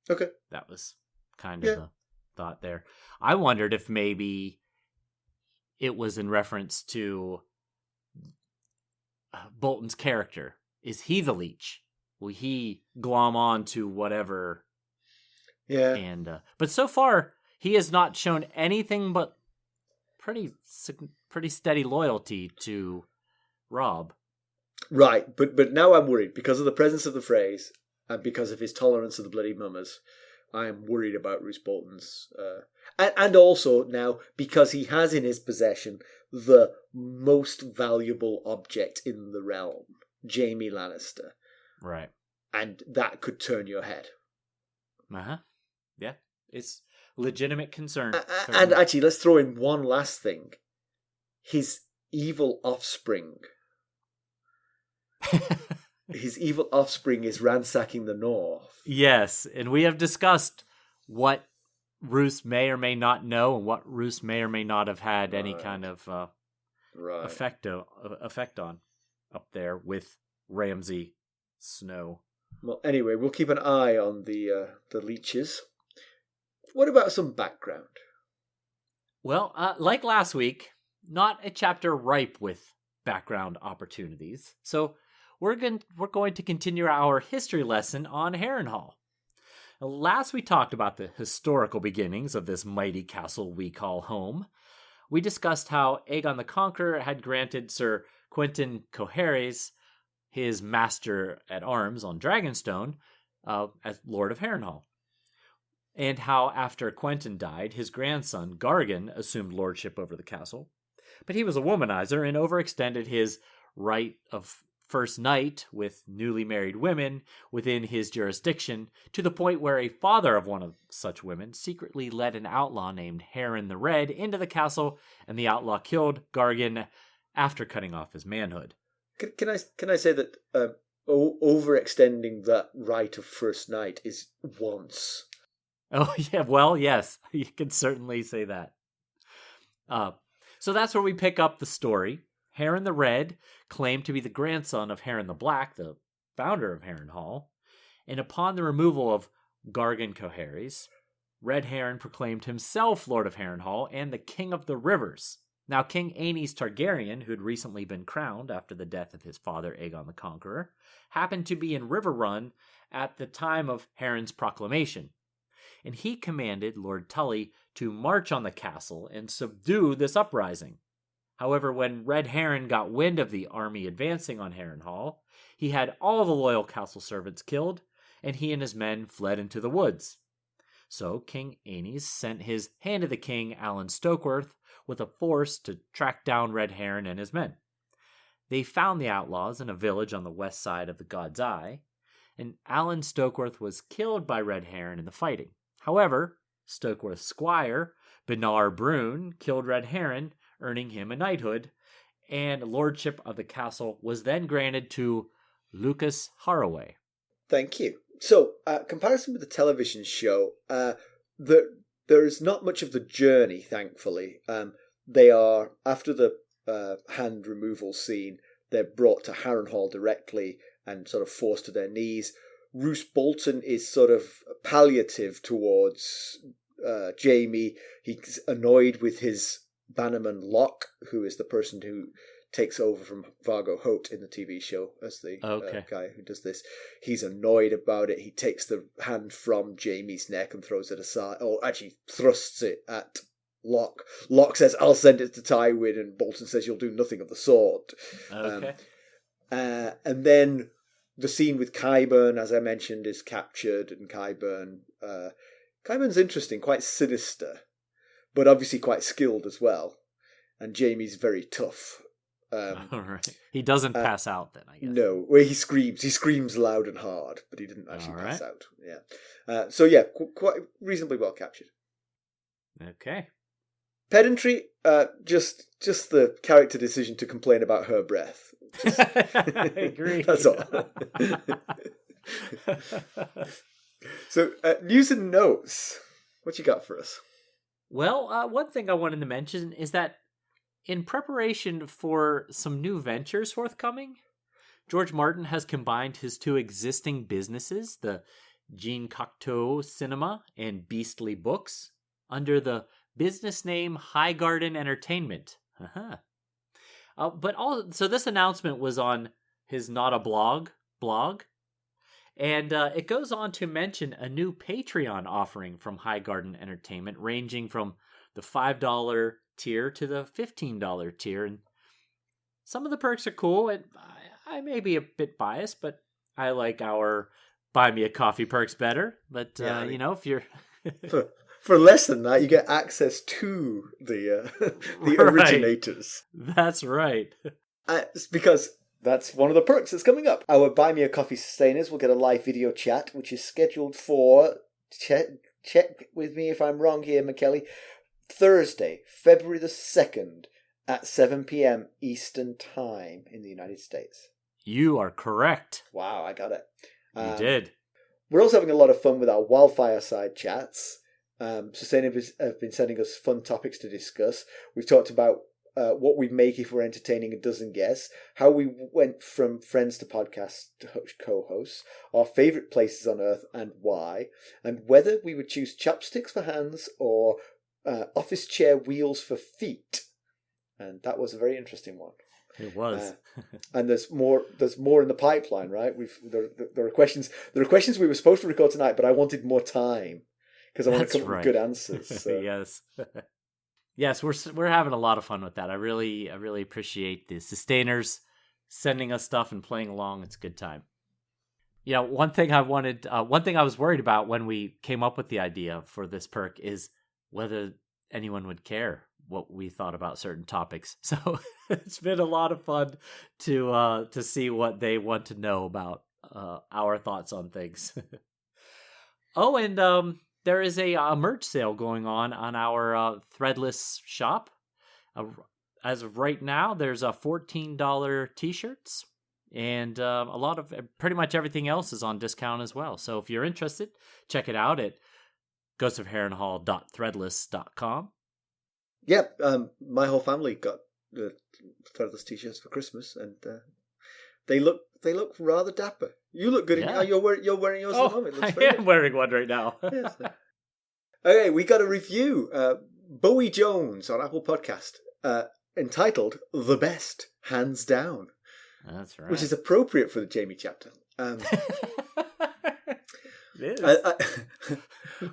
Okay. That was kind of the thought there. I wondered if maybe it was in reference to Bolton's character. Is he the leech? Will he glom on to whatever? Yeah. And but so far he has not shown anything but pretty steady loyalty to Robb. Right, but now I'm worried because of the presence of the phrase and because of his tolerance of the bloody mummers. I am worried about Roose Bolton's, and also now because he has in his possession the most valuable object in the realm, Jaime Lannister. Right. And that could turn your head. Yeah, it's legitimate concern. And actually, let's throw in one last thing. His evil offspring. His evil offspring is ransacking the north. Yes, and we have discussed what Roose may or may not know and what Roose may or may not have had any kind of effect on up there with Ramsay Snow. Well, anyway, we'll keep an eye on the leeches. What about some background? Well, like last week, not a chapter ripe with background opportunities. So we're going to continue our history lesson on Harrenhal. Last we talked about the historical beginnings of this mighty castle we call home. We discussed how Aegon the Conqueror had granted Sir Quentyn Cohaires, his master at arms on Dragonstone, as Lord of Harrenhal. And how after Quentyn died, his grandson Gargan assumed lordship over the castle. But he was a womanizer and overextended his right of first night with newly married women within his jurisdiction to the point where a father of one of such women secretly led an outlaw named Harren the Red into the castle, and the outlaw killed Gargan after cutting off his manhood. Can I say that overextending that right of first night is once? Oh yeah, well yes, you can certainly say that. So that's where we pick up the story. Harren the Red claimed to be the grandson of Harren the Black, the founder of Harrenhal, and upon the removal of Gargan Cohaires, Red Harren proclaimed himself Lord of Harrenhal and the King of the Rivers. Now, King Aenys Targaryen, who had recently been crowned after the death of his father Aegon the Conqueror, happened to be in Riverrun at the time of Harren's proclamation, and he commanded Lord Tully to march on the castle and subdue this uprising. However, when Red Harren got wind of the army advancing on Harrenhal, he had all the loyal castle servants killed, and he and his men fled into the woods. So King Aenys sent his Hand of the King, Alan Stokeworth, with a force to track down Red Harren and his men. They found the outlaws in a village on the west side of the God's Eye, and Alan Stokeworth was killed by Red Harren in the fighting. However, Stokeworth's squire, Benar Brune, killed Red Harren, earning him a knighthood, and lordship of the castle was then granted to Lucas Haraway. Thank you. So, comparison with the television show, there is not much of the journey, thankfully. They are, after the hand removal scene, they're brought to Harrenhal directly and sort of forced to their knees. Roose Bolton is sort of palliative towards Jaime. He's annoyed with his bannerman Locke, who is the person who takes over from Vargo Hoat in the TV show as the guy who does this. He's annoyed about it. He takes the hand from Jaime's neck and throws it aside, or actually thrusts it at Locke. Locke says, "I'll send it to Tywin," and Bolton says, "You'll do nothing of the sort." Okay. And then the scene with Qyburn, as I mentioned, is captured, and Qyburn's interesting, quite sinister, but obviously quite skilled as well. And Jaime's very tough. All right. He doesn't pass out then, I guess. No, where he screams loud and hard, but he didn't actually pass out. Yeah. So yeah, quite reasonably well captured. Okay. Pedantry, just the character decision to complain about her breath. I agree. That's all. So, news and notes. What you got for us? Well, one thing I wanted to mention is that in preparation for some new ventures forthcoming, George Martin has combined his two existing businesses, the Jean Cocteau Cinema, and Beastly Books under the business name Highgarden Entertainment. So this announcement was on his Not a blog, and it goes on to mention a new Patreon offering from Highgarden Entertainment, ranging from the $5 tier to the $15 tier, and some of the perks are cool. And I may be a bit biased, but I like our Buy Me a Coffee perks better. But if you're for less than that, you get access to the originators. That's right. It's because that's one of the perks that's coming up. Our Buy Me a Coffee sustainers will get a live video chat, which is scheduled for, check with me if I'm wrong here, Mackelly, Thursday, February the 2nd at 7 p.m. Eastern Time in the United States. You are correct. Wow, I got it. You did. We're also having a lot of fun with our Wildfire Side chats. Sustainers have been sending us fun topics to discuss. We've talked about what we make if we're entertaining a dozen guests, how we went from friends to podcast co-hosts, our favourite places on Earth and why, and whether we would choose chopsticks for hands or office chair wheels for feet. And that was a very interesting one. It was. And there's more in the pipeline, right? There are questions we were supposed to record tonight, but I wanted more time because I want to come up with good answers. So. Yes. Yes, we're having a lot of fun with that. I really appreciate the sustainers sending us stuff and playing along. It's a good time. One thing I was worried about when we came up with the idea for this perk is whether anyone would care what we thought about certain topics. So it's been a lot of fun to see what they want to know about our thoughts on things. Oh, and there is a merch sale going on our Threadless shop. As of right now, there's $14 t-shirts, and a lot of pretty much everything else is on discount as well. So if you're interested, check it out at ghostofharrenhal.threadless.com. Yep, my whole family got the Threadless t-shirts for Christmas, and they look rather dapper. You look good. Yeah. You're wearing yours at the moment. I am wearing one right now. Yes. Okay, we got a review. Bowie Jones on Apple Podcast, entitled "The Best, Hands Down." That's right. Which is appropriate for the Jaime chapter. It is.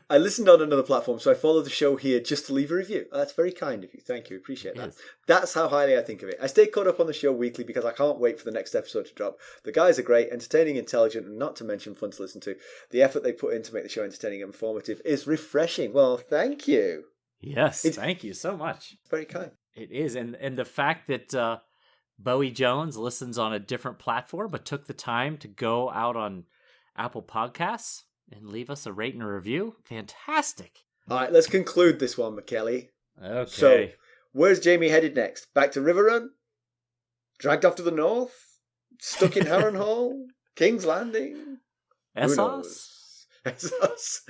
I listened on another platform, so I followed the show here just to leave a review. That's very kind of you. Thank you. Appreciate that. Yes. That's how highly I think of it. I stay caught up on the show weekly because I can't wait for the next episode to drop. The guys are great, entertaining, intelligent, and not to mention fun to listen to. The effort they put in to make the show entertaining and informative is refreshing. Well, thank you. Yes, thank you so much. Very kind. It is. And the fact that Bowie Jones listens on a different platform but took the time to go out on Apple Podcasts and leave us a rate and a review. Fantastic. All right, let's conclude this one, Mackelly. Okay. So, where's Jaime headed next? Back to Riverrun? Dragged off to the north? Stuck in Harrenhal? King's Landing? Essos? Essos?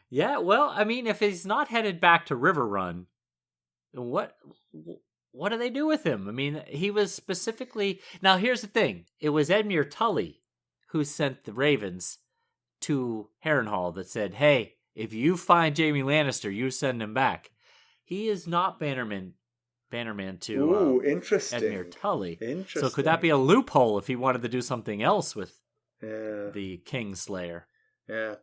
Yeah, well, I mean, if he's not headed back to Riverrun, what do they do with him? I mean, he was specifically... Now, here's the thing. It was Edmure Tully who sent the Ravens to Harrenhal that said, hey, if you find Jaime Lannister, you send him back. He is not Bannerman to interesting. Edmure Tully. Interesting. So could that be a loophole if he wanted to do something else with the Kingslayer? Yeah.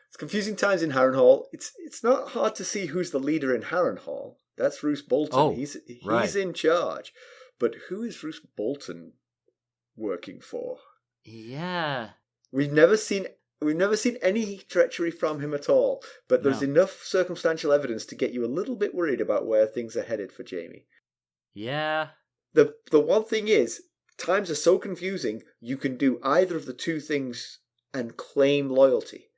It's confusing times in Harrenhal. It's not hard to see who's the leader in Harrenhal. That's Roose Bolton. Oh, he's right. in charge. But who is Roose Bolton working for? Yeah. We've never seen any treachery from him at all, but there's enough circumstantial evidence to get you a little bit worried about where things are headed for Jaime. Yeah. The one thing is, times are so confusing, you can do either of the two things and claim loyalty.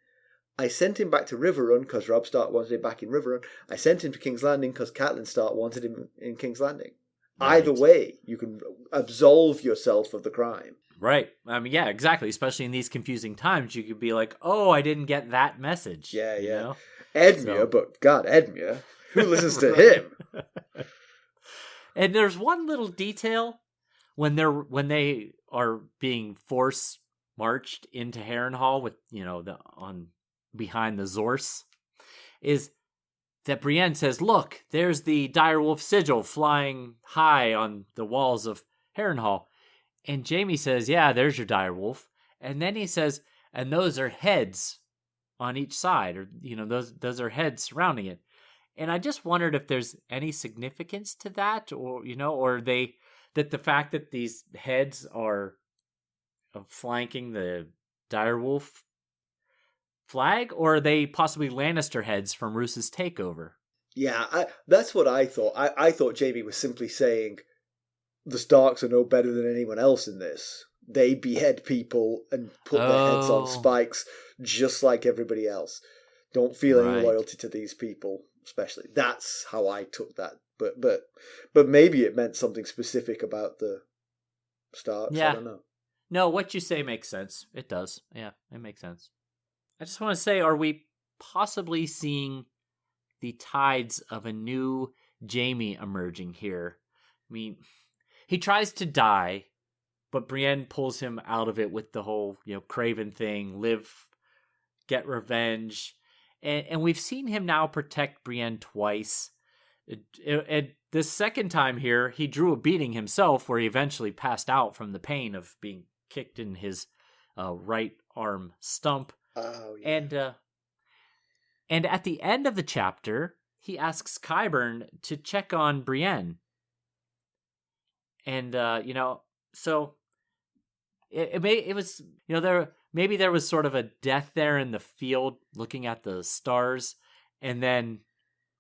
I sent him back to Riverrun because Robb Stark wanted him back in Riverrun. I sent him to King's Landing because Catelyn Stark wanted him in King's Landing. Right. Either way, you can absolve yourself of the crime. Right. I mean, yeah, exactly. Especially in these confusing times, you could be like, oh, I didn't get that message. Yeah, yeah. You know? Edmure, but God, Edmure, who listens to him? And there's one little detail when they are being force marched into Harrenhal with, behind the Zorse, is that Brienne says, "Look, there's the direwolf sigil flying high on the walls of Harrenhal." And Jaime says, "Yeah, there's your direwolf." And then he says, "And those are heads on each side, or those are heads surrounding it." And I just wondered if there's any significance to that, or that the fact that these heads are flanking the direwolf flag, or are they possibly Lannister heads from Roose's takeover? Yeah, that's what I thought. I thought Jaime was simply saying the Starks are no better than anyone else in this. They behead people and put their heads on spikes just like everybody else. Don't feel any loyalty to these people, especially. That's how I took that. But maybe it meant something specific about the Starks. Yeah. I don't know. No, what you say makes sense. It does. Yeah, it makes sense. I just want to say, are we possibly seeing the tides of a new Jaime emerging here? I mean, he tries to die, but Brienne pulls him out of it with the whole, Craven thing, live, get revenge. And we've seen him now protect Brienne twice. And the second time here, he drew a beating himself, where he eventually passed out from the pain of being kicked in his right arm stump. Oh, yeah. And at the end of the chapter, he asks Qyburn to check on Brienne. And so it was, there was sort of a death there in the field, looking at the stars, and then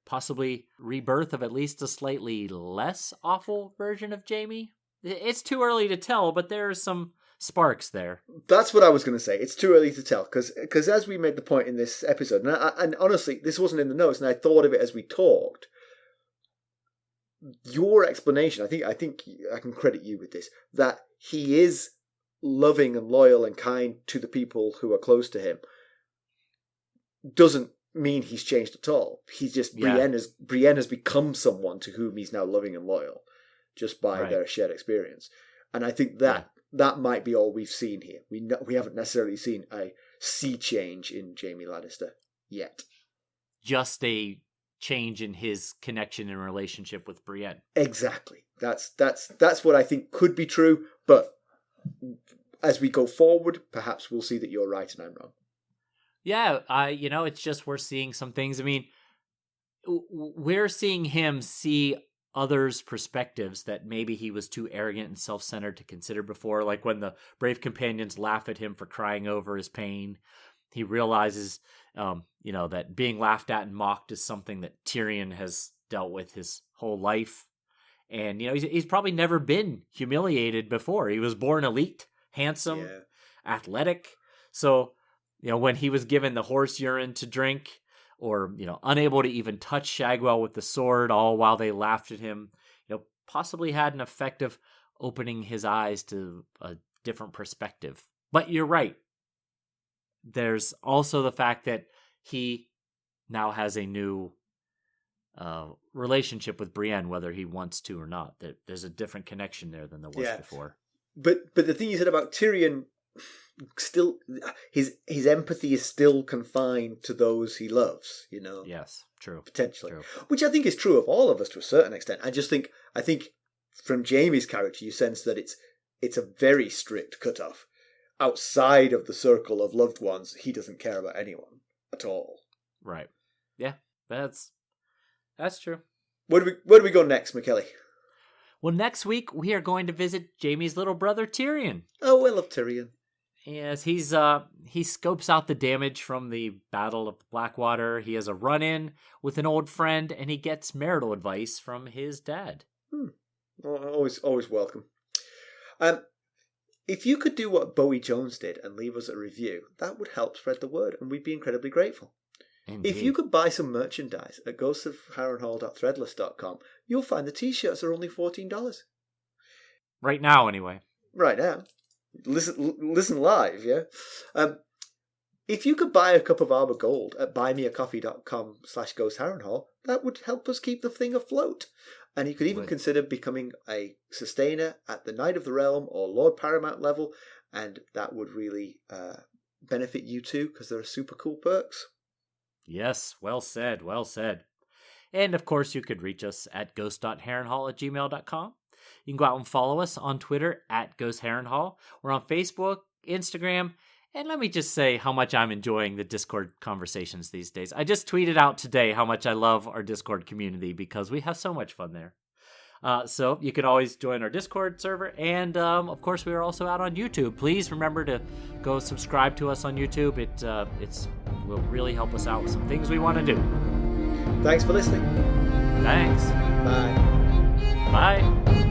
possibly rebirth of at least a slightly less awful version of Jaime. It's too early to tell, but there are some sparks there. That's what I was going to say. It's too early to tell, because as we made the point in this episode, and honestly, this wasn't in the notes, and I thought of it as we talked. Your explanation, I think I can credit you with this, that he is loving and loyal and kind to the people who are close to him, doesn't mean he's changed at all. He's just Brienne has become someone to whom he's now loving and loyal, just by their shared experience. And I think that might be all we've seen here. We haven't necessarily seen a sea change in Jaime Lannister yet. Just a change in his connection and relationship with Brienne. Exactly. That's what I think could be true, but as we go forward, perhaps we'll see that you're right and I'm wrong. Yeah, it's just we're seeing some things. I mean, we're seeing him see others' perspectives that maybe he was too arrogant and self-centered to consider before. Like when the brave companions laugh at him for crying over his pain, he realizes, that being laughed at and mocked is something that Tyrion has dealt with his whole life. And, he's probably never been humiliated before. He was born elite, handsome, athletic. So, when he was given the horse urine to drink, or, unable to even touch Shagwell with the sword, all while they laughed at him, possibly had an effect of opening his eyes to a different perspective. But you're right. There's also the fact that he now has a new relationship with Brienne, whether he wants to or not. That there's a different connection there than there was before. But the thing you said about Tyrion, still his empathy is still confined to those he loves. Yes, true. Potentially, true. Which I think is true of all of us to a certain extent. I think from Jaime's character, you sense that it's a very strict cutoff. Outside of the circle of loved ones, he doesn't care about anyone at all. Right. Yeah, that's true. Where do we go next, Mackelly? Well, next week we are going to visit Jaime's little brother Tyrion. Oh, I love Tyrion. Yes, he scopes out the damage from the Battle of the Blackwater. He has a run-in with an old friend, and he gets marital advice from his dad. Always welcome. If you could do what Bowie Jones did and leave us a review, that would help spread the word, and we'd be incredibly grateful. Indeed. If you could buy some merchandise at ghostsofharrenhal.threadless.com, you'll find the t-shirts are only $14. Right now, anyway. Right now. Listen live, yeah? If you could buy a cup of Arbor Gold at buymeacoffee.com/ghostharrenhal, that would help us keep the thing afloat. And you could even consider becoming a sustainer at the Knight of the Realm or Lord Paramount level, and that would really benefit you too, because there are super cool perks. Yes, well said, well said. And of course, you could reach us at ghost.harrenhal@gmail.com. You can go out and follow us on Twitter at @GhostHarrenhal. We're on Facebook, Instagram, and let me just say how much I'm enjoying the Discord conversations these days. I just tweeted out today how much I love our Discord community because we have so much fun there. So you can always join our Discord server, and of course we are also out on YouTube. Please remember to go subscribe to us on YouTube. It will really help us out with some things we want to do. Thanks for listening. Thanks. Bye. Bye.